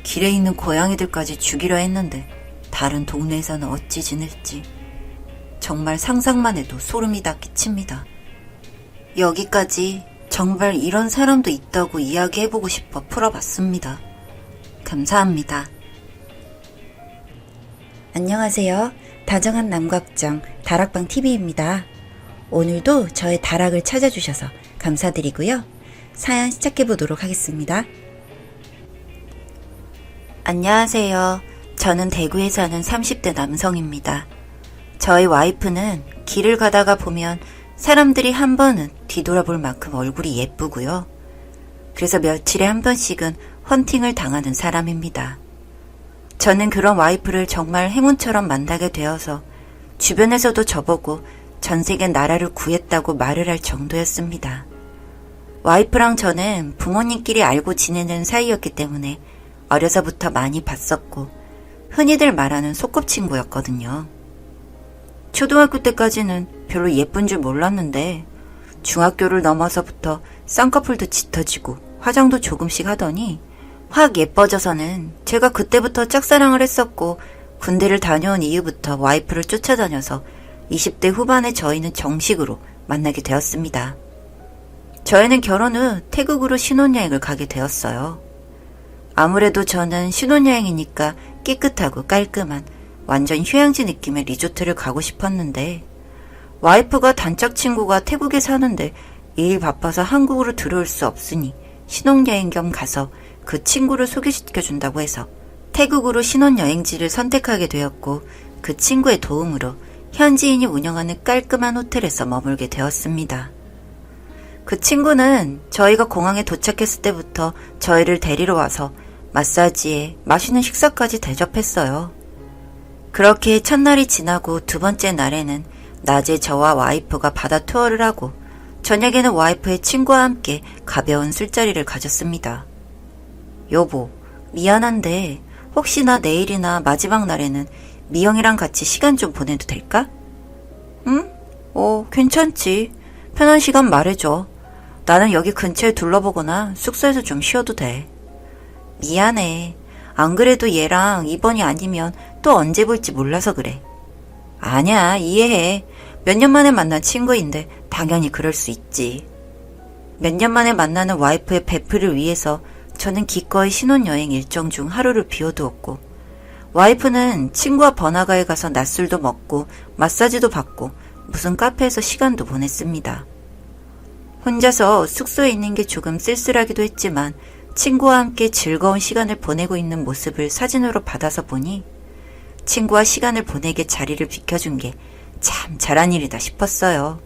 길에 있는 고양이들까지 죽이려 했는데 다른 동네에서는 어찌 지낼지 정말 상상만 해도 소름이 다 끼칩니다. 여기까지 정말 이런 사람도 있다고 이야기해보고 싶어 풀어봤습니다. 감사합니다. 안녕하세요. 다정한 남걱정 다락방 TV입니다. 오늘도 저의 다락을 찾아주셔서 감사드리고요. 사연 시작해보도록 하겠습니다. 안녕하세요. 저는 대구에 사는 30대 남성입니다. 저희 와이프는 길을 가다가 보면 사람들이 한 번은 뒤돌아볼 만큼 얼굴이 예쁘고요. 그래서 며칠에 한 번씩은 헌팅을 당하는 사람입니다. 저는 그런 와이프를 정말 행운처럼 만나게 되어서 주변에서도 저보고 전 세계 나라를 구했다고 말을 할 정도였습니다. 와이프랑 저는 부모님끼리 알고 지내는 사이였기 때문에 어려서부터 많이 봤었고 흔히들 말하는 소꿉친구였거든요. 초등학교 때까지는 별로 예쁜 줄 몰랐는데 중학교를 넘어서부터 쌍꺼풀도 짙어지고 화장도 조금씩 하더니 확 예뻐져서는 제가 그때부터 짝사랑을 했었고 군대를 다녀온 이후부터 와이프를 쫓아다녀서 20대 후반에 저희는 정식으로 만나게 되었습니다. 저희는 결혼 후 태국으로 신혼여행을 가게 되었어요. 아무래도 저는 신혼여행이니까 깨끗하고 깔끔한 완전 휴양지 느낌의 리조트를 가고 싶었는데 와이프가 단짝 친구가 태국에 사는데 일 바빠서 한국으로 들어올 수 없으니 신혼여행 겸 가서 그 친구를 소개시켜준다고 해서 태국으로 신혼여행지를 선택하게 되었고 그 친구의 도움으로 현지인이 운영하는 깔끔한 호텔에서 머물게 되었습니다. 그 친구는 저희가 공항에 도착했을 때부터 저희를 데리러 와서 마사지에 맛있는 식사까지 대접했어요. 그렇게 첫날이 지나고 두 번째 날에는 낮에 저와 와이프가 바다 투어를 하고 저녁에는 와이프의 친구와 함께 가벼운 술자리를 가졌습니다. 여보, 미안한데 혹시나 내일이나 마지막 날에는 미영이랑 같이 시간 좀 보내도 될까? 응? 괜찮지. 편한 시간 말해줘. 나는 여기 근처에 둘러보거나 숙소에서 좀 쉬어도 돼. 미안해. 안 그래도 얘랑 이번이 아니면 또 언제 볼지 몰라서 그래. 아니야, 이해해. 몇 년 만에 만난 친구인데 당연히 그럴 수 있지. 몇 년 만에 만나는 와이프의 베프를 위해서 저는 기꺼이 신혼여행 일정 중 하루를 비워두었고 와이프는 친구와 번화가에 가서 낮술도 먹고 마사지도 받고 무슨 카페에서 시간도 보냈습니다. 혼자서 숙소에 있는 게 조금 쓸쓸하기도 했지만 친구와 함께 즐거운 시간을 보내고 있는 모습을 사진으로 받아서 보니 친구와 시간을 보내게 자리를 비켜준 게 참 잘한 일이다 싶었어요.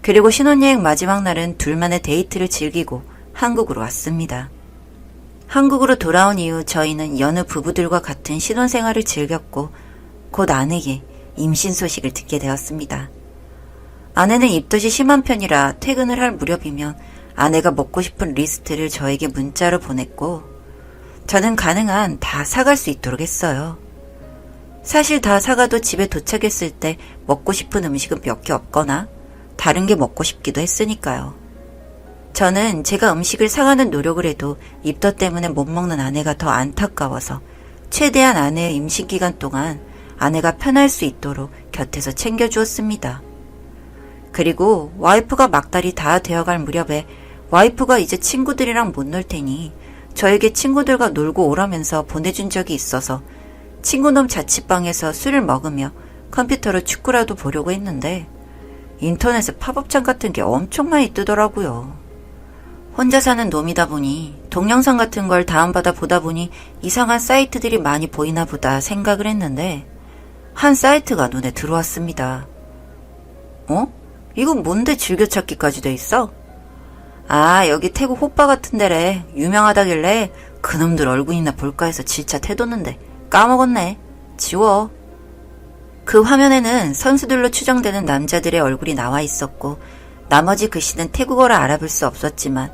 그리고 신혼여행 마지막 날은 둘만의 데이트를 즐기고 한국으로 왔습니다. 한국으로 돌아온 이후 저희는 여느 부부들과 같은 신혼생활을 즐겼고 곧 아내에게 임신 소식을 듣게 되었습니다. 아내는 입덧이 심한 편이라 퇴근을 할 무렵이면 아내가 먹고 싶은 리스트를 저에게 문자로 보냈고 저는 가능한 다 사갈 수 있도록 했어요. 사실 다 사가도 집에 도착했을 때 먹고 싶은 음식은 몇 개 없거나 다른 게 먹고 싶기도 했으니까요. 저는 제가 음식을 사가는 노력을 해도 입덧 때문에 못 먹는 아내가 더 안타까워서 최대한 아내의 임신 기간 동안 아내가 편할 수 있도록 곁에서 챙겨주었습니다. 그리고 와이프가 막달이 다 되어갈 무렵에 와이프가 이제 친구들이랑 못 놀 테니 저에게 친구들과 놀고 오라면서 보내준 적이 있어서 친구놈 자취방에서 술을 먹으며 컴퓨터로 축구라도 보려고 했는데 인터넷에 팝업창 같은 게 엄청 많이 뜨더라고요. 혼자 사는 놈이다 보니 동영상 같은 걸 다운받아 보다 보니 이상한 사이트들이 많이 보이나 보다 생각을 했는데 한 사이트가 눈에 들어왔습니다. 어? 이건 뭔데 즐겨찾기까지 돼 있어? 아, 여기 태국 호빠 같은 데래. 유명하다길래 그놈들 얼굴이나 볼까 해서 질차 해뒀는데 까먹었네. 지워. 그 화면에는 선수들로 추정되는 남자들의 얼굴이 나와 있었고 나머지 글씨는 태국어라 알아볼 수 없었지만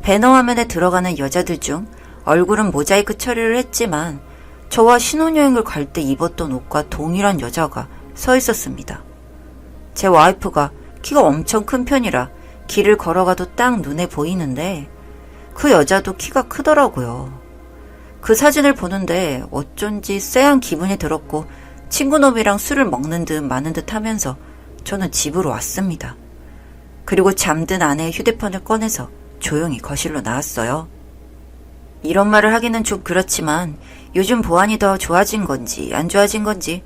배너 화면에 들어가는 여자들 중 얼굴은 모자이크 처리를 했지만 저와 신혼여행을 갈 때 입었던 옷과 동일한 여자가 서 있었습니다. 제 와이프가 키가 엄청 큰 편이라 길을 걸어가도 딱 눈에 보이는데 그 여자도 키가 크더라고요. 그 사진을 보는데 어쩐지 쎄한 기분이 들었고 친구놈이랑 술을 먹는 듯 마는 듯 하면서 저는 집으로 왔습니다. 그리고 잠든 아내의 휴대폰을 꺼내서 조용히 거실로 나왔어요. 이런 말을 하기는 좀 그렇지만 요즘 보안이 더 좋아진 건지 안 좋아진 건지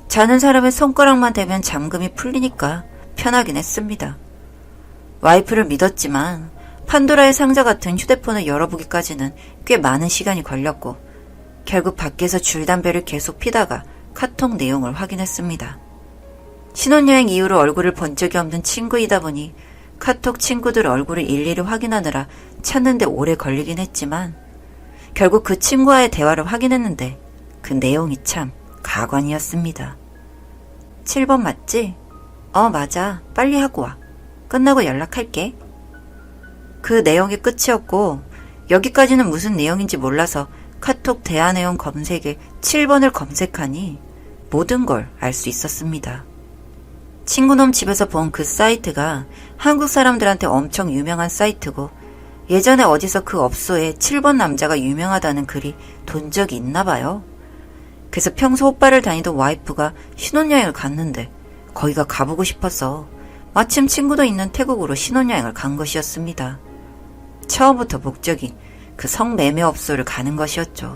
자는 사람의 손가락만 대면 잠금이 풀리니까 편하긴 했습니다. 와이프를 믿었지만 판도라의 상자 같은 휴대폰을 열어보기까지는 꽤 많은 시간이 걸렸고 결국 밖에서 줄담배를 계속 피다가 카톡 내용을 확인했습니다. 신혼여행 이후로 얼굴을 본 적이 없는 친구이다 보니 카톡 친구들 얼굴을 일일이 확인하느라 찾는데 오래 걸리긴 했지만 결국 그 친구와의 대화를 확인했는데 그 내용이 참 가관이었습니다. 7번 맞지? 맞아. 빨리 하고 와. 끝나고 연락할게. 그 내용이 끝이었고 여기까지는 무슨 내용인지 몰라서 카톡 대화 내용 검색에 7번을 검색하니 모든 걸 알 수 있었습니다. 친구놈 집에서 본 그 사이트가 한국 사람들한테 엄청 유명한 사이트고 예전에 어디서 그 업소에 7번 남자가 유명하다는 글이 돈 적이 있나 봐요. 그래서 평소 오빠를 다니던 와이프가 신혼여행을 갔는데 거기가 가보고 싶어서 마침 친구도 있는 태국으로 신혼여행을 간 것이었습니다. 처음부터 목적이 그 성매매 업소를 가는 것이었죠.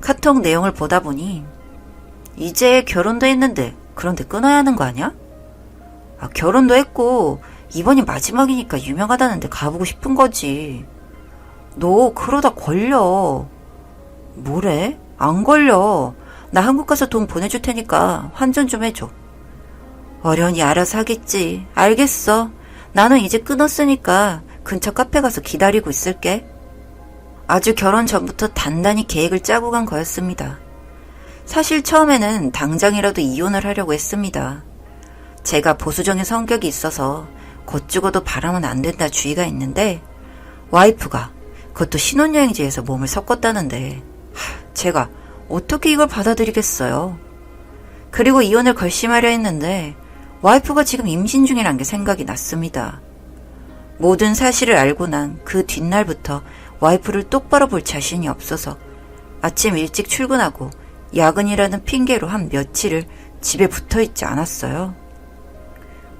카톡 내용을 보다 보니 이제 결혼도 했는데 그런데 끊어야 하는 거 아니야? 결혼도 했고 이번이 마지막이니까 유명하다는데 가보고 싶은 거지. 너 그러다 걸려. 뭐래? 안 걸려. 나 한국 가서 돈 보내줄 테니까 환전 좀 해줘. 어련히 알아서 하겠지. 알겠어. 나는 이제 끊었으니까 근처 카페 가서 기다리고 있을게. 아주 결혼 전부터 단단히 계획을 짜고 간 거였습니다. 사실 처음에는 당장이라도 이혼을 하려고 했습니다. 제가 보수적인 성격이 있어서 곧 죽어도 바라면 안 된다 주의가 있는데 와이프가 그것도 신혼여행지에서 몸을 섞었다는데 제가 어떻게 이걸 받아들이겠어요. 그리고 이혼을 결심하려 했는데 와이프가 지금 임신 중이란 게 생각이 났습니다. 모든 사실을 알고 난 그 뒷날부터 와이프를 똑바로 볼 자신이 없어서 아침 일찍 출근하고 야근이라는 핑계로 한 며칠을 집에 붙어있지 않았어요.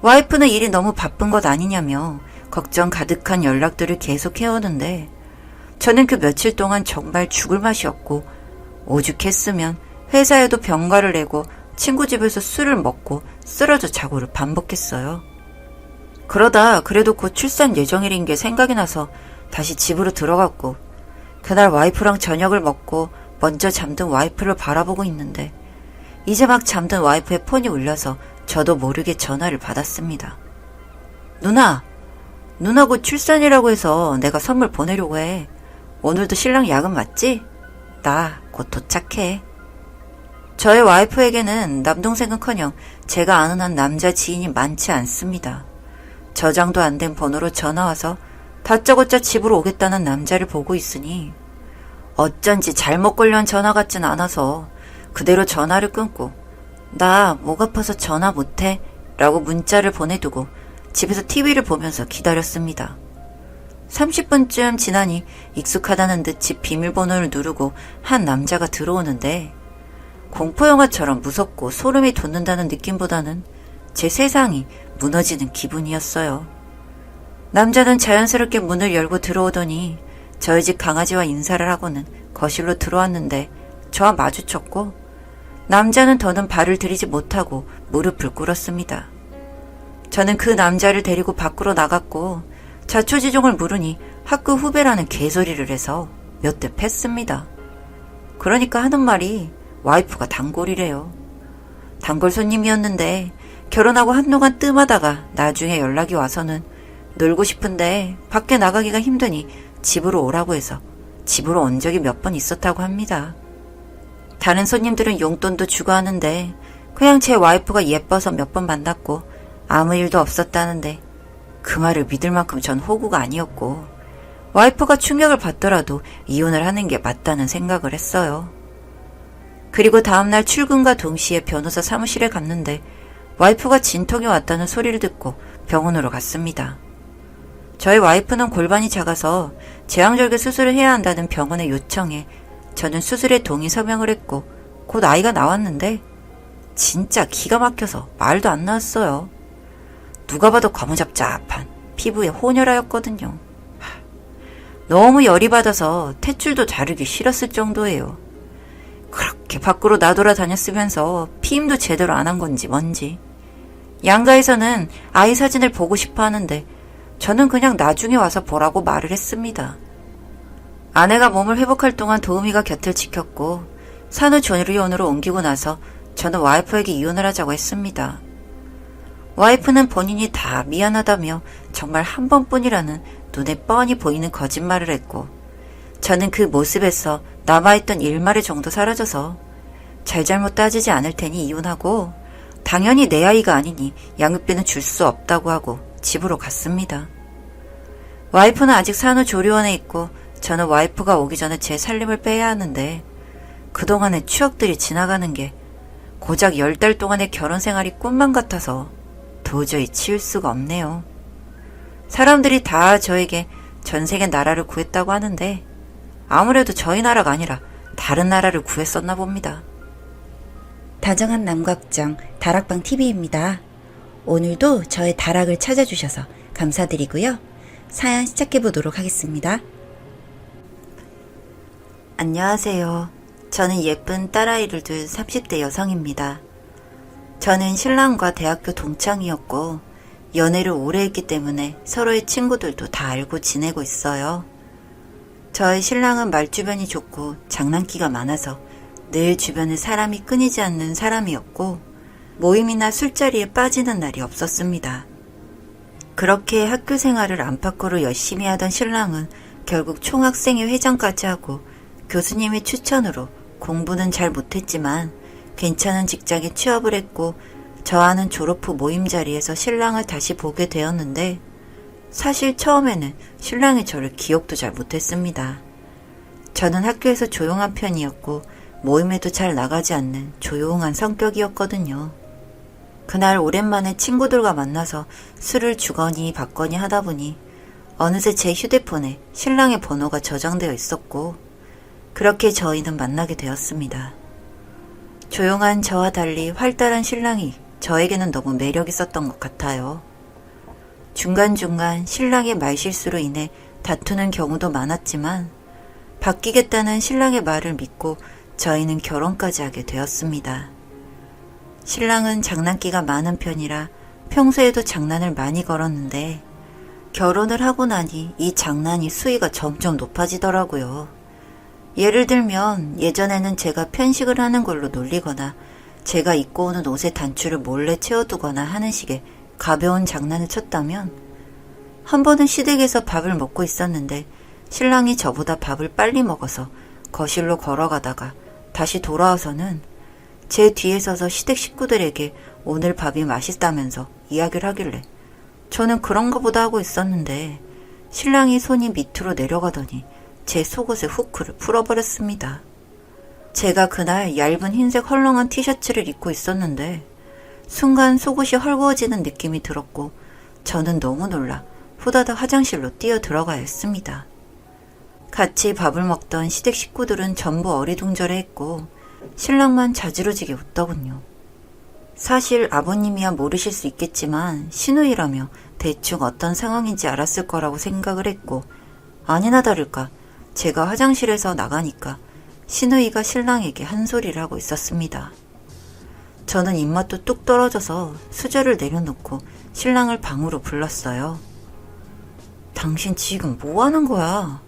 와이프는 일이 너무 바쁜 것 아니냐며 걱정 가득한 연락들을 계속 해오는데 저는 그 며칠 동안 정말 죽을 맛이었고 오죽했으면 회사에도 병가를 내고 친구 집에서 술을 먹고 쓰러져 자고를 반복했어요. 그러다 그래도 곧 출산 예정일인 게 생각이 나서 다시 집으로 들어갔고 그날 와이프랑 저녁을 먹고 먼저 잠든 와이프를 바라보고 있는데 이제 막 잠든 와이프의 폰이 울려서 저도 모르게 전화를 받았습니다. 누나 곧 출산이라고 해서 내가 선물 보내려고 해. 오늘도 신랑 야근 맞지? 나 곧 도착해. 저의 와이프에게는 남동생은커녕 제가 아는 한 남자 지인이 많지 않습니다. 저장도 안 된 번호로 전화와서 다짜고짜 집으로 오겠다는 남자를 보고 있으니 어쩐지 잘못 걸려온 전화 같진 않아서 그대로 전화를 끊고 나 목 아파서 전화 못해 라고 문자를 보내두고 집에서 TV를 보면서 기다렸습니다. 30분쯤 지나니 익숙하다는 듯 집 비밀번호를 누르고 한 남자가 들어오는데 공포영화처럼 무섭고 소름이 돋는다는 느낌보다는 제 세상이 무너지는 기분이었어요. 남자는 자연스럽게 문을 열고 들어오더니 저희 집 강아지와 인사를 하고는 거실로 들어왔는데 저와 마주쳤고 남자는 더는 발을 들이지 못하고 무릎을 꿇었습니다. 저는 그 남자를 데리고 밖으로 나갔고 자초지종을 물으니 학교 후배라는 개소리를 해서 몇 대 팼습니다. 그러니까 하는 말이 와이프가 단골이래요. 단골 손님이었는데 결혼하고 한동안 뜸하다가 나중에 연락이 와서는 놀고 싶은데 밖에 나가기가 힘드니 집으로 오라고 해서 집으로 온 적이 몇 번 있었다고 합니다. 다른 손님들은 용돈도 주고 하는데 그냥 제 와이프가 예뻐서 몇 번 만났고 아무 일도 없었다는데 그 말을 믿을 만큼 전 호구가 아니었고 와이프가 충격을 받더라도 이혼을 하는 게 맞다는 생각을 했어요. 그리고 다음날 출근과 동시에 변호사 사무실에 갔는데 와이프가 진통이 왔다는 소리를 듣고 병원으로 갔습니다. 저희 와이프는 골반이 작아서 제왕절개 수술을 해야 한다는 병원의 요청에 저는 수술에 동의 서명을 했고 곧 아이가 나왔는데 진짜 기가 막혀서 말도 안 나왔어요. 누가 봐도 과무잡잡한 피부에 혼혈하였거든요. 너무 열이 받아서 탯줄도 자르기 싫었을 정도예요. 그렇게 밖으로 나돌아다녔으면서 피임도 제대로 안 한 건지 뭔지. 양가에서는 아이 사진을 보고 싶어 하는데 저는 그냥 나중에 와서 보라고 말을 했습니다. 아내가 몸을 회복할 동안 도우미가 곁을 지켰고 산후조리원으로 옮기고 나서 저는 와이프에게 이혼을 하자고 했습니다. 와이프는 본인이 다 미안하다며 정말 한 번뿐이라는 눈에 뻔히 보이는 거짓말을 했고 저는 그 모습에서 남아있던 일말의 정도 사라져서 잘잘못 따지지 않을 테니 이혼하고 당연히 내 아이가 아니니 양육비는 줄 수 없다고 하고 집으로 갔습니다. 와이프는 아직 산후조리원에 있고 저는 와이프가 오기 전에 제 살림을 빼야 하는데 그동안의 추억들이 지나가는 게 고작 10달 동안의 결혼 생활이 꿈만 같아서 도저히 치울 수가 없네요. 사람들이 다 저에게 전 세계 나라를 구했다고 하는데 아무래도 저희 나라가 아니라 다른 나라를 구했었나 봅니다. 다정한 남각정 다락방 TV입니다. 오늘도 저의 다락을 찾아주셔서 감사드리고요. 사연 시작해보도록 하겠습니다. 안녕하세요. 저는 예쁜 딸아이를 둔 30대 여성입니다. 저는 신랑과 대학교 동창이었고 연애를 오래 했기 때문에 서로의 친구들도 다 알고 지내고 있어요. 저의 신랑은 말주변이 좋고 장난기가 많아서 늘 주변에 사람이 끊이지 않는 사람이었고 모임이나 술자리에 빠지는 날이 없었습니다. 그렇게 학교 생활을 안팎으로 열심히 하던 신랑은 결국 총학생회 회장까지 하고 교수님의 추천으로 공부는 잘 못했지만 괜찮은 직장에 취업을 했고 저와는 졸업 후 모임 자리에서 신랑을 다시 보게 되었는데 사실 처음에는 신랑이 저를 기억도 잘 못했습니다. 저는 학교에서 조용한 편이었고 모임에도 잘 나가지 않는 조용한 성격이었거든요. 그날 오랜만에 친구들과 만나서 술을 주거니 받거니 하다 보니 어느새 제 휴대폰에 신랑의 번호가 저장되어 있었고 그렇게 저희는 만나게 되었습니다. 조용한 저와 달리 활달한 신랑이 저에게는 너무 매력 있었던 것 같아요. 중간중간 신랑의 말실수로 인해 다투는 경우도 많았지만 바뀌겠다는 신랑의 말을 믿고 저희는 결혼까지 하게 되었습니다. 신랑은 장난기가 많은 편이라 평소에도 장난을 많이 걸었는데 결혼을 하고 나니 이 장난이 수위가 점점 높아지더라고요. 예를 들면 예전에는 제가 편식을 하는 걸로 놀리거나 제가 입고 오는 옷의 단추를 몰래 채워두거나 하는 식의 가벼운 장난을 쳤다면 한 번은 시댁에서 밥을 먹고 있었는데 신랑이 저보다 밥을 빨리 먹어서 거실로 걸어가다가 다시 돌아와서는 제 뒤에 서서 시댁 식구들에게 오늘 밥이 맛있다면서 이야기를 하길래 저는 그런가 보다 하고 있었는데 신랑이 손이 밑으로 내려가더니 제 속옷의 후크를 풀어버렸습니다. 제가 그날 얇은 흰색 헐렁한 티셔츠를 입고 있었는데 순간 속옷이 헐거워지는 느낌이 들었고 저는 너무 놀라 후다닥 화장실로 뛰어 들어가야 했습니다. 같이 밥을 먹던 시댁 식구들은 전부 어리둥절해했고 신랑만 자지러지게 웃더군요. 사실 아버님이야 모르실 수 있겠지만 시누이라며 대충 어떤 상황인지 알았을 거라고 생각을 했고 아니나 다를까 제가 화장실에서 나가니까 시누이가 신랑에게 한 소리를 하고 있었습니다. 저는 입맛도 뚝 떨어져서 수저를 내려놓고 신랑을 방으로 불렀어요. 당신 지금 뭐 하는 거야?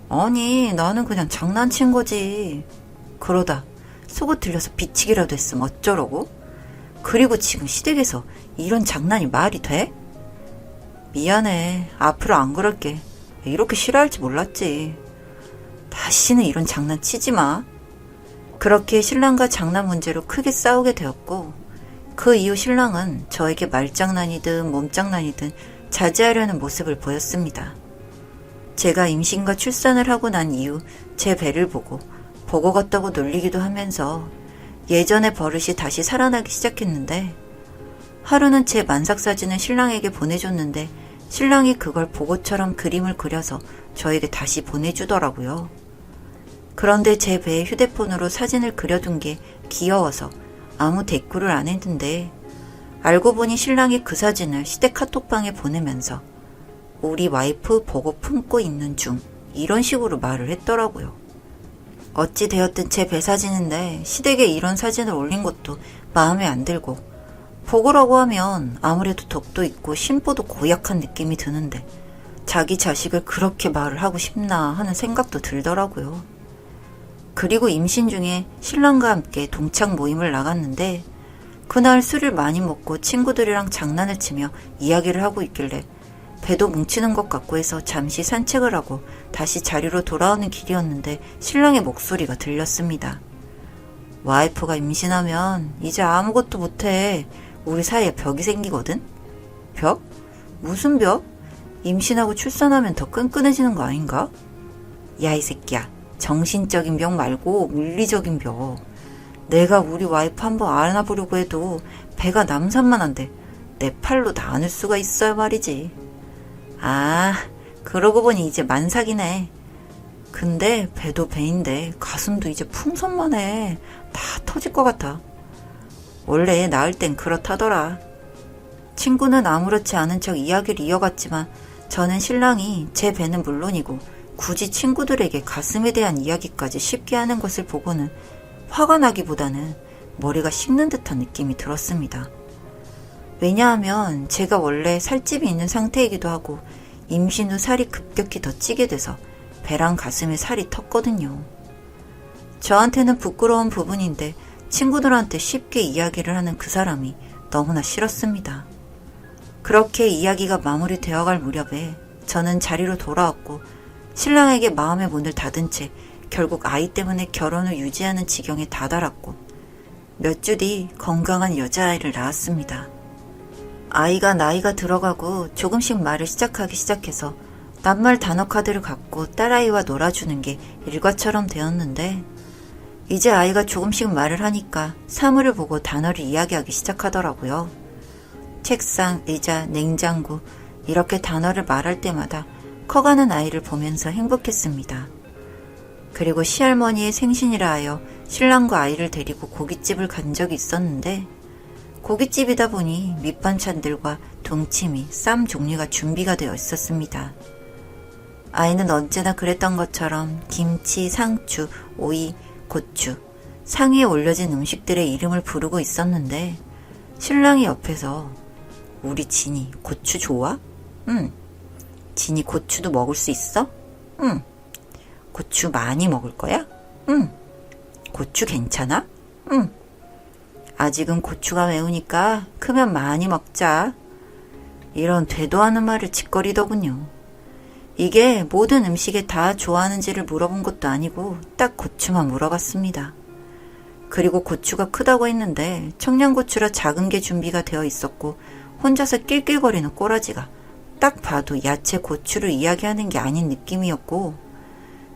아니, 나는 그냥 장난친 거지. 그러다 속옷 들려서 비치기라도 했으면 어쩌려고? 그리고 지금 시댁에서 이런 장난이 말이 돼? 미안해. 앞으로 안 그럴게. 이렇게 싫어할지 몰랐지. 다시는 이런 장난 치지 마. 그렇게 신랑과 장난 문제로 크게 싸우게 되었고 그 이후 신랑은 저에게 말장난이든 몸장난이든 자제하려는 모습을 보였습니다. 제가 임신과 출산을 하고 난 이후 제 배를 보고 보고 갔다고 놀리기도 하면서 예전의 버릇이 다시 살아나기 시작했는데 하루는 제 만삭사진을 신랑에게 보내줬는데 신랑이 그걸 보고처럼 그림을 그려서 저에게 다시 보내주더라고요. 그런데 제 배에 휴대폰으로 사진을 그려둔 게 귀여워서 아무 댓글을 안 했는데 알고 보니 신랑이 그 사진을 시댁 카톡방에 보내면서 우리 와이프 보고 품고 있는 중 이런 식으로 말을 했더라고요. 어찌 되었든 제 배 사진인데 시댁에 이런 사진을 올린 것도 마음에 안 들고 보고라고 하면 아무래도 덕도 있고 심보도 고약한 느낌이 드는데 자기 자식을 그렇게 말을 하고 싶나 하는 생각도 들더라고요. 그리고 임신 중에 신랑과 함께 동창 모임을 나갔는데 그날 술을 많이 먹고 친구들이랑 장난을 치며 이야기를 하고 있길래 배도 뭉치는 것 같고 해서 잠시 산책을 하고 다시 자리로 돌아오는 길이었는데 신랑의 목소리가 들렸습니다. 와이프가 임신하면 이제 아무것도 못해. 우리 사이에 벽이 생기거든? 벽? 무슨 벽? 임신하고 출산하면 더 끈끈해지는 거 아닌가? 야, 이 새끼야. 정신적인 벽 말고 물리적인 벽. 내가 우리 와이프 한번 안아보려고 해도 배가 남산만한데 내 팔로 다 안을 수가 있어야 말이지. 아, 그러고 보니 이제 만삭이네. 근데 배도 배인데 가슴도 이제 풍선만해. 다 터질 것 같아. 원래 낳을 땐 그렇다더라. 친구는 아무렇지 않은 척 이야기를 이어갔지만 저는 신랑이 제 배는 물론이고 굳이 친구들에게 가슴에 대한 이야기까지 쉽게 하는 것을 보고는 화가 나기보다는 머리가 식는 듯한 느낌이 들었습니다. 왜냐하면 제가 원래 살집이 있는 상태이기도 하고 임신 후 살이 급격히 더 찌게 돼서 배랑 가슴에 살이 텄거든요. 저한테는 부끄러운 부분인데 친구들한테 쉽게 이야기를 하는 그 사람이 너무나 싫었습니다. 그렇게 이야기가 마무리되어갈 무렵에 저는 자리로 돌아왔고 신랑에게 마음의 문을 닫은 채 결국 아이 때문에 결혼을 유지하는 지경에 다다랐고 몇 주 뒤 건강한 여자아이를 낳았습니다. 아이가 나이가 들어가고 조금씩 말을 시작하기 시작해서 낱말 단어 카드를 갖고 딸아이와 놀아주는 게 일과처럼 되었는데 이제 아이가 조금씩 말을 하니까 사물을 보고 단어를 이야기하기 시작하더라고요. 책상, 의자, 냉장고 이렇게 단어를 말할 때마다 커가는 아이를 보면서 행복했습니다. 그리고 시할머니의 생신이라 하여 신랑과 아이를 데리고 고깃집을 간 적이 있었는데 고깃집이다 보니 밑반찬들과 동치미, 쌈 종류가 준비가 되어 있었습니다. 아이는 언제나 그랬던 것처럼 김치, 상추, 오이, 고추, 상위에 올려진 음식들의 이름을 부르고 있었는데 신랑이 옆에서 우리 진이 고추 좋아? 응. 진이 고추도 먹을 수 있어? 응. 고추 많이 먹을 거야? 응. 고추 괜찮아? 응. 아직은 고추가 매우니까 크면 많이 먹자. 이런 되도 않은 말을 짓거리더군요. 이게 모든 음식에 다 좋아하는지를 물어본 것도 아니고 딱 고추만 물어봤습니다. 그리고 고추가 크다고 했는데 청양고추라 작은 게 준비가 되어 있었고 혼자서 낄낄거리는 꼬라지가 딱 봐도 야채 고추를 이야기하는 게 아닌 느낌이었고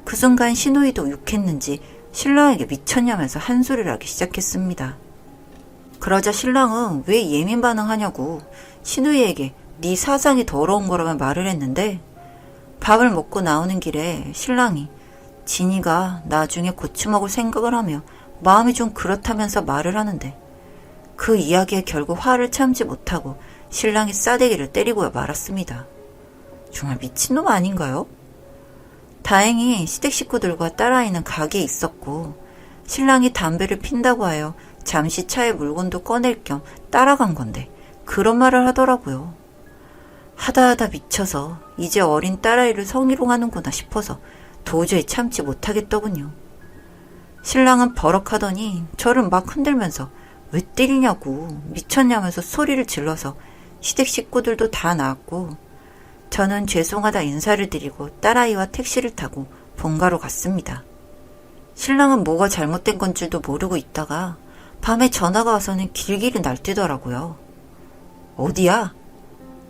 그 순간 신우이도 욕했는지 신랑에게 미쳤냐면서 한 소리를 하기 시작했습니다. 그러자 신랑은 왜 예민 반응하냐고 신우이에게 네 사상이 더러운 거라면 말을 했는데 밥을 먹고 나오는 길에 신랑이 진이가 나중에 고추 먹을 생각을 하며 마음이 좀 그렇다면서 말을 하는데 그 이야기에 결국 화를 참지 못하고 신랑이 싸대기를 때리고 말았습니다. 정말 미친놈 아닌가요? 다행히 시댁 식구들과 딸아이는 가게에 있었고 신랑이 담배를 핀다고 하여 잠시 차에 물건도 꺼낼 겸 따라간 건데 그런 말을 하더라고요. 하다 미쳐서 이제 어린 딸아이를 성희롱하는구나 싶어서 도저히 참지 못하겠더군요. 신랑은 버럭하더니 저를 막 흔들면서 왜 때리냐고 미쳤냐면서 소리를 질러서 시댁 식구들도 다 나왔고 저는 죄송하다 인사를 드리고 딸아이와 택시를 타고 본가로 갔습니다. 신랑은 뭐가 잘못된 건 줄도 모르고 있다가 밤에 전화가 와서는 길길이 날뛰더라고요. 어디야?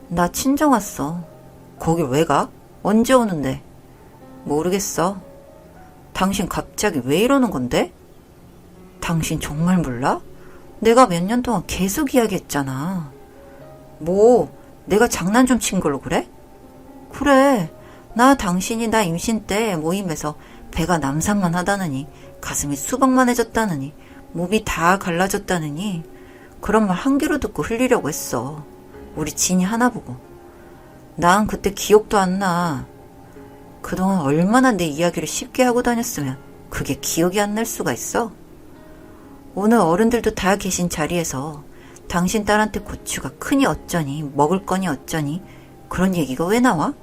나 친정 왔어. 거길 왜 가? 언제 오는데? 모르겠어. 당신 갑자기 왜 이러는 건데? 당신 정말 몰라? 내가 몇 년 동안 계속 이야기했잖아. 뭐, 내가 장난 좀 친 걸로 그래? 그래, 나 당신이 나 임신 때 모임에서 배가 남산만 하다느니 가슴이 수박만해졌다느니 몸이 다 갈라졌다느니 그런 말 한 귀로 듣고 흘리려고 했어. 우리 진이 하나 보고. 난 그때 기억도 안 나. 그동안 얼마나 내 이야기를 쉽게 하고 다녔으면 그게 기억이 안 날 수가 있어? 오늘 어른들도 다 계신 자리에서 당신 딸한테 고추가 크니 어쩌니 먹을 거니 어쩌니 그런 얘기가 왜 나와?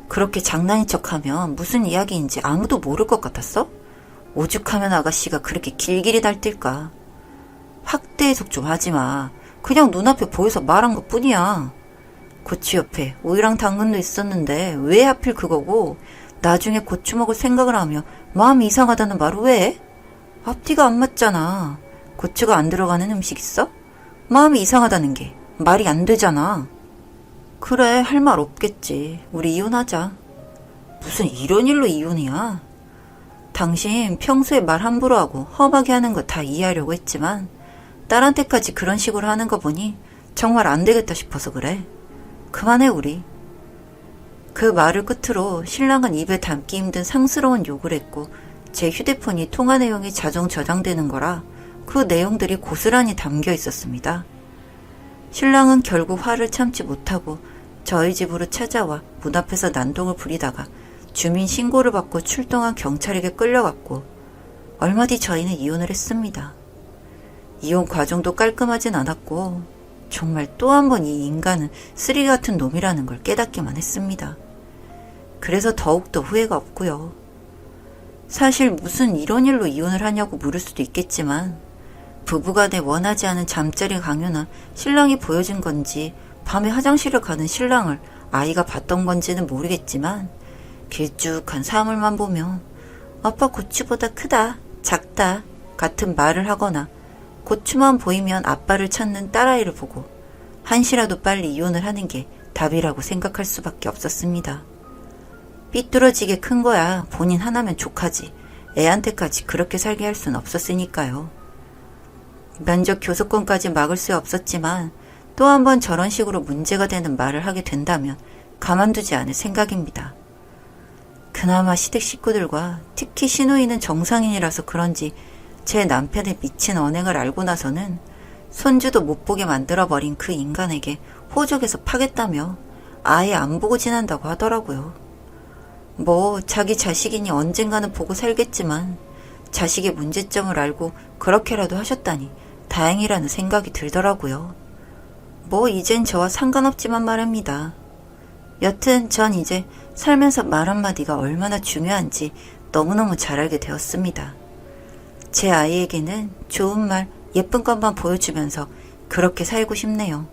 그렇게 장난인 척하면 무슨 이야기인지 아무도 모를 것 같았어? 오죽하면 아가씨가 그렇게 길길이 날뛸까? 확대 해석 좀 하지 마. 그냥 눈앞에 보여서 말한 것 뿐이야. 고추 옆에 오이랑 당근도 있었는데 왜 하필 그거고 나중에 고추 먹을 생각을 하며 마음이 이상하다는 말을 왜 해? 앞뒤가 안 맞잖아. 고추가 안 들어가는 음식 있어? 마음이 이상하다는 게 말이 안 되잖아. 그래, 할 말 없겠지. 우리 이혼하자. 무슨 이런 일로 이혼이야? 당신 평소에 말 함부로 하고 험하게 하는 거 다 이해하려고 했지만 딸한테까지 그런 식으로 하는 거 보니 정말 안 되겠다 싶어서 그래. 그만해 우리. 그 말을 끝으로 신랑은 입에 담기 힘든 상스러운 욕을 했고 제 휴대폰이 통화 내용이 자동 저장되는 거라 그 내용들이 고스란히 담겨 있었습니다. 신랑은 결국 화를 참지 못하고 저희 집으로 찾아와 문 앞에서 난동을 부리다가 주민 신고를 받고 출동한 경찰에게 끌려갔고 얼마 뒤 저희는 이혼을 했습니다. 이혼 과정도 깔끔하진 않았고 정말 또 한 번 이 인간은 쓰레기 같은 놈이라는 걸 깨닫기만 했습니다. 그래서 더욱더 후회가 없고요. 사실 무슨 이런 일로 이혼을 하냐고 물을 수도 있겠지만 부부간에 원하지 않은 잠자리 강요나 신랑이 보여준 건지 밤에 화장실을 가는 신랑을 아이가 봤던 건지는 모르겠지만 길쭉한 사물만 보면 아빠 고추보다 크다, 작다 같은 말을 하거나 고추만 보이면 아빠를 찾는 딸아이를 보고 한시라도 빨리 이혼을 하는 게 답이라고 생각할 수밖에 없었습니다. 삐뚤어지게 큰 거야 본인 하나면 족하지 애한테까지 그렇게 살게 할 순 없었으니까요. 면접 교섭권까지 막을 수 없었지만 또 한 번 저런 식으로 문제가 되는 말을 하게 된다면 가만두지 않을 생각입니다. 그나마 시댁 식구들과 특히 시누이는 정상인이라서 그런지 제 남편의 미친 언행을 알고 나서는 손주도 못 보게 만들어버린 그 인간에게 호적에서 파겠다며 아예 안 보고 지낸다고 하더라고요. 뭐 자기 자식이니 언젠가는 보고 살겠지만 자식의 문제점을 알고 그렇게라도 하셨다니 다행이라는 생각이 들더라고요. 뭐 이젠 저와 상관없지만 말입니다. 여튼 전 이제 살면서 말 한마디가 얼마나 중요한지 너무너무 잘 알게 되었습니다. 제 아이에게는 좋은 말, 예쁜 것만 보여주면서 그렇게 살고 싶네요.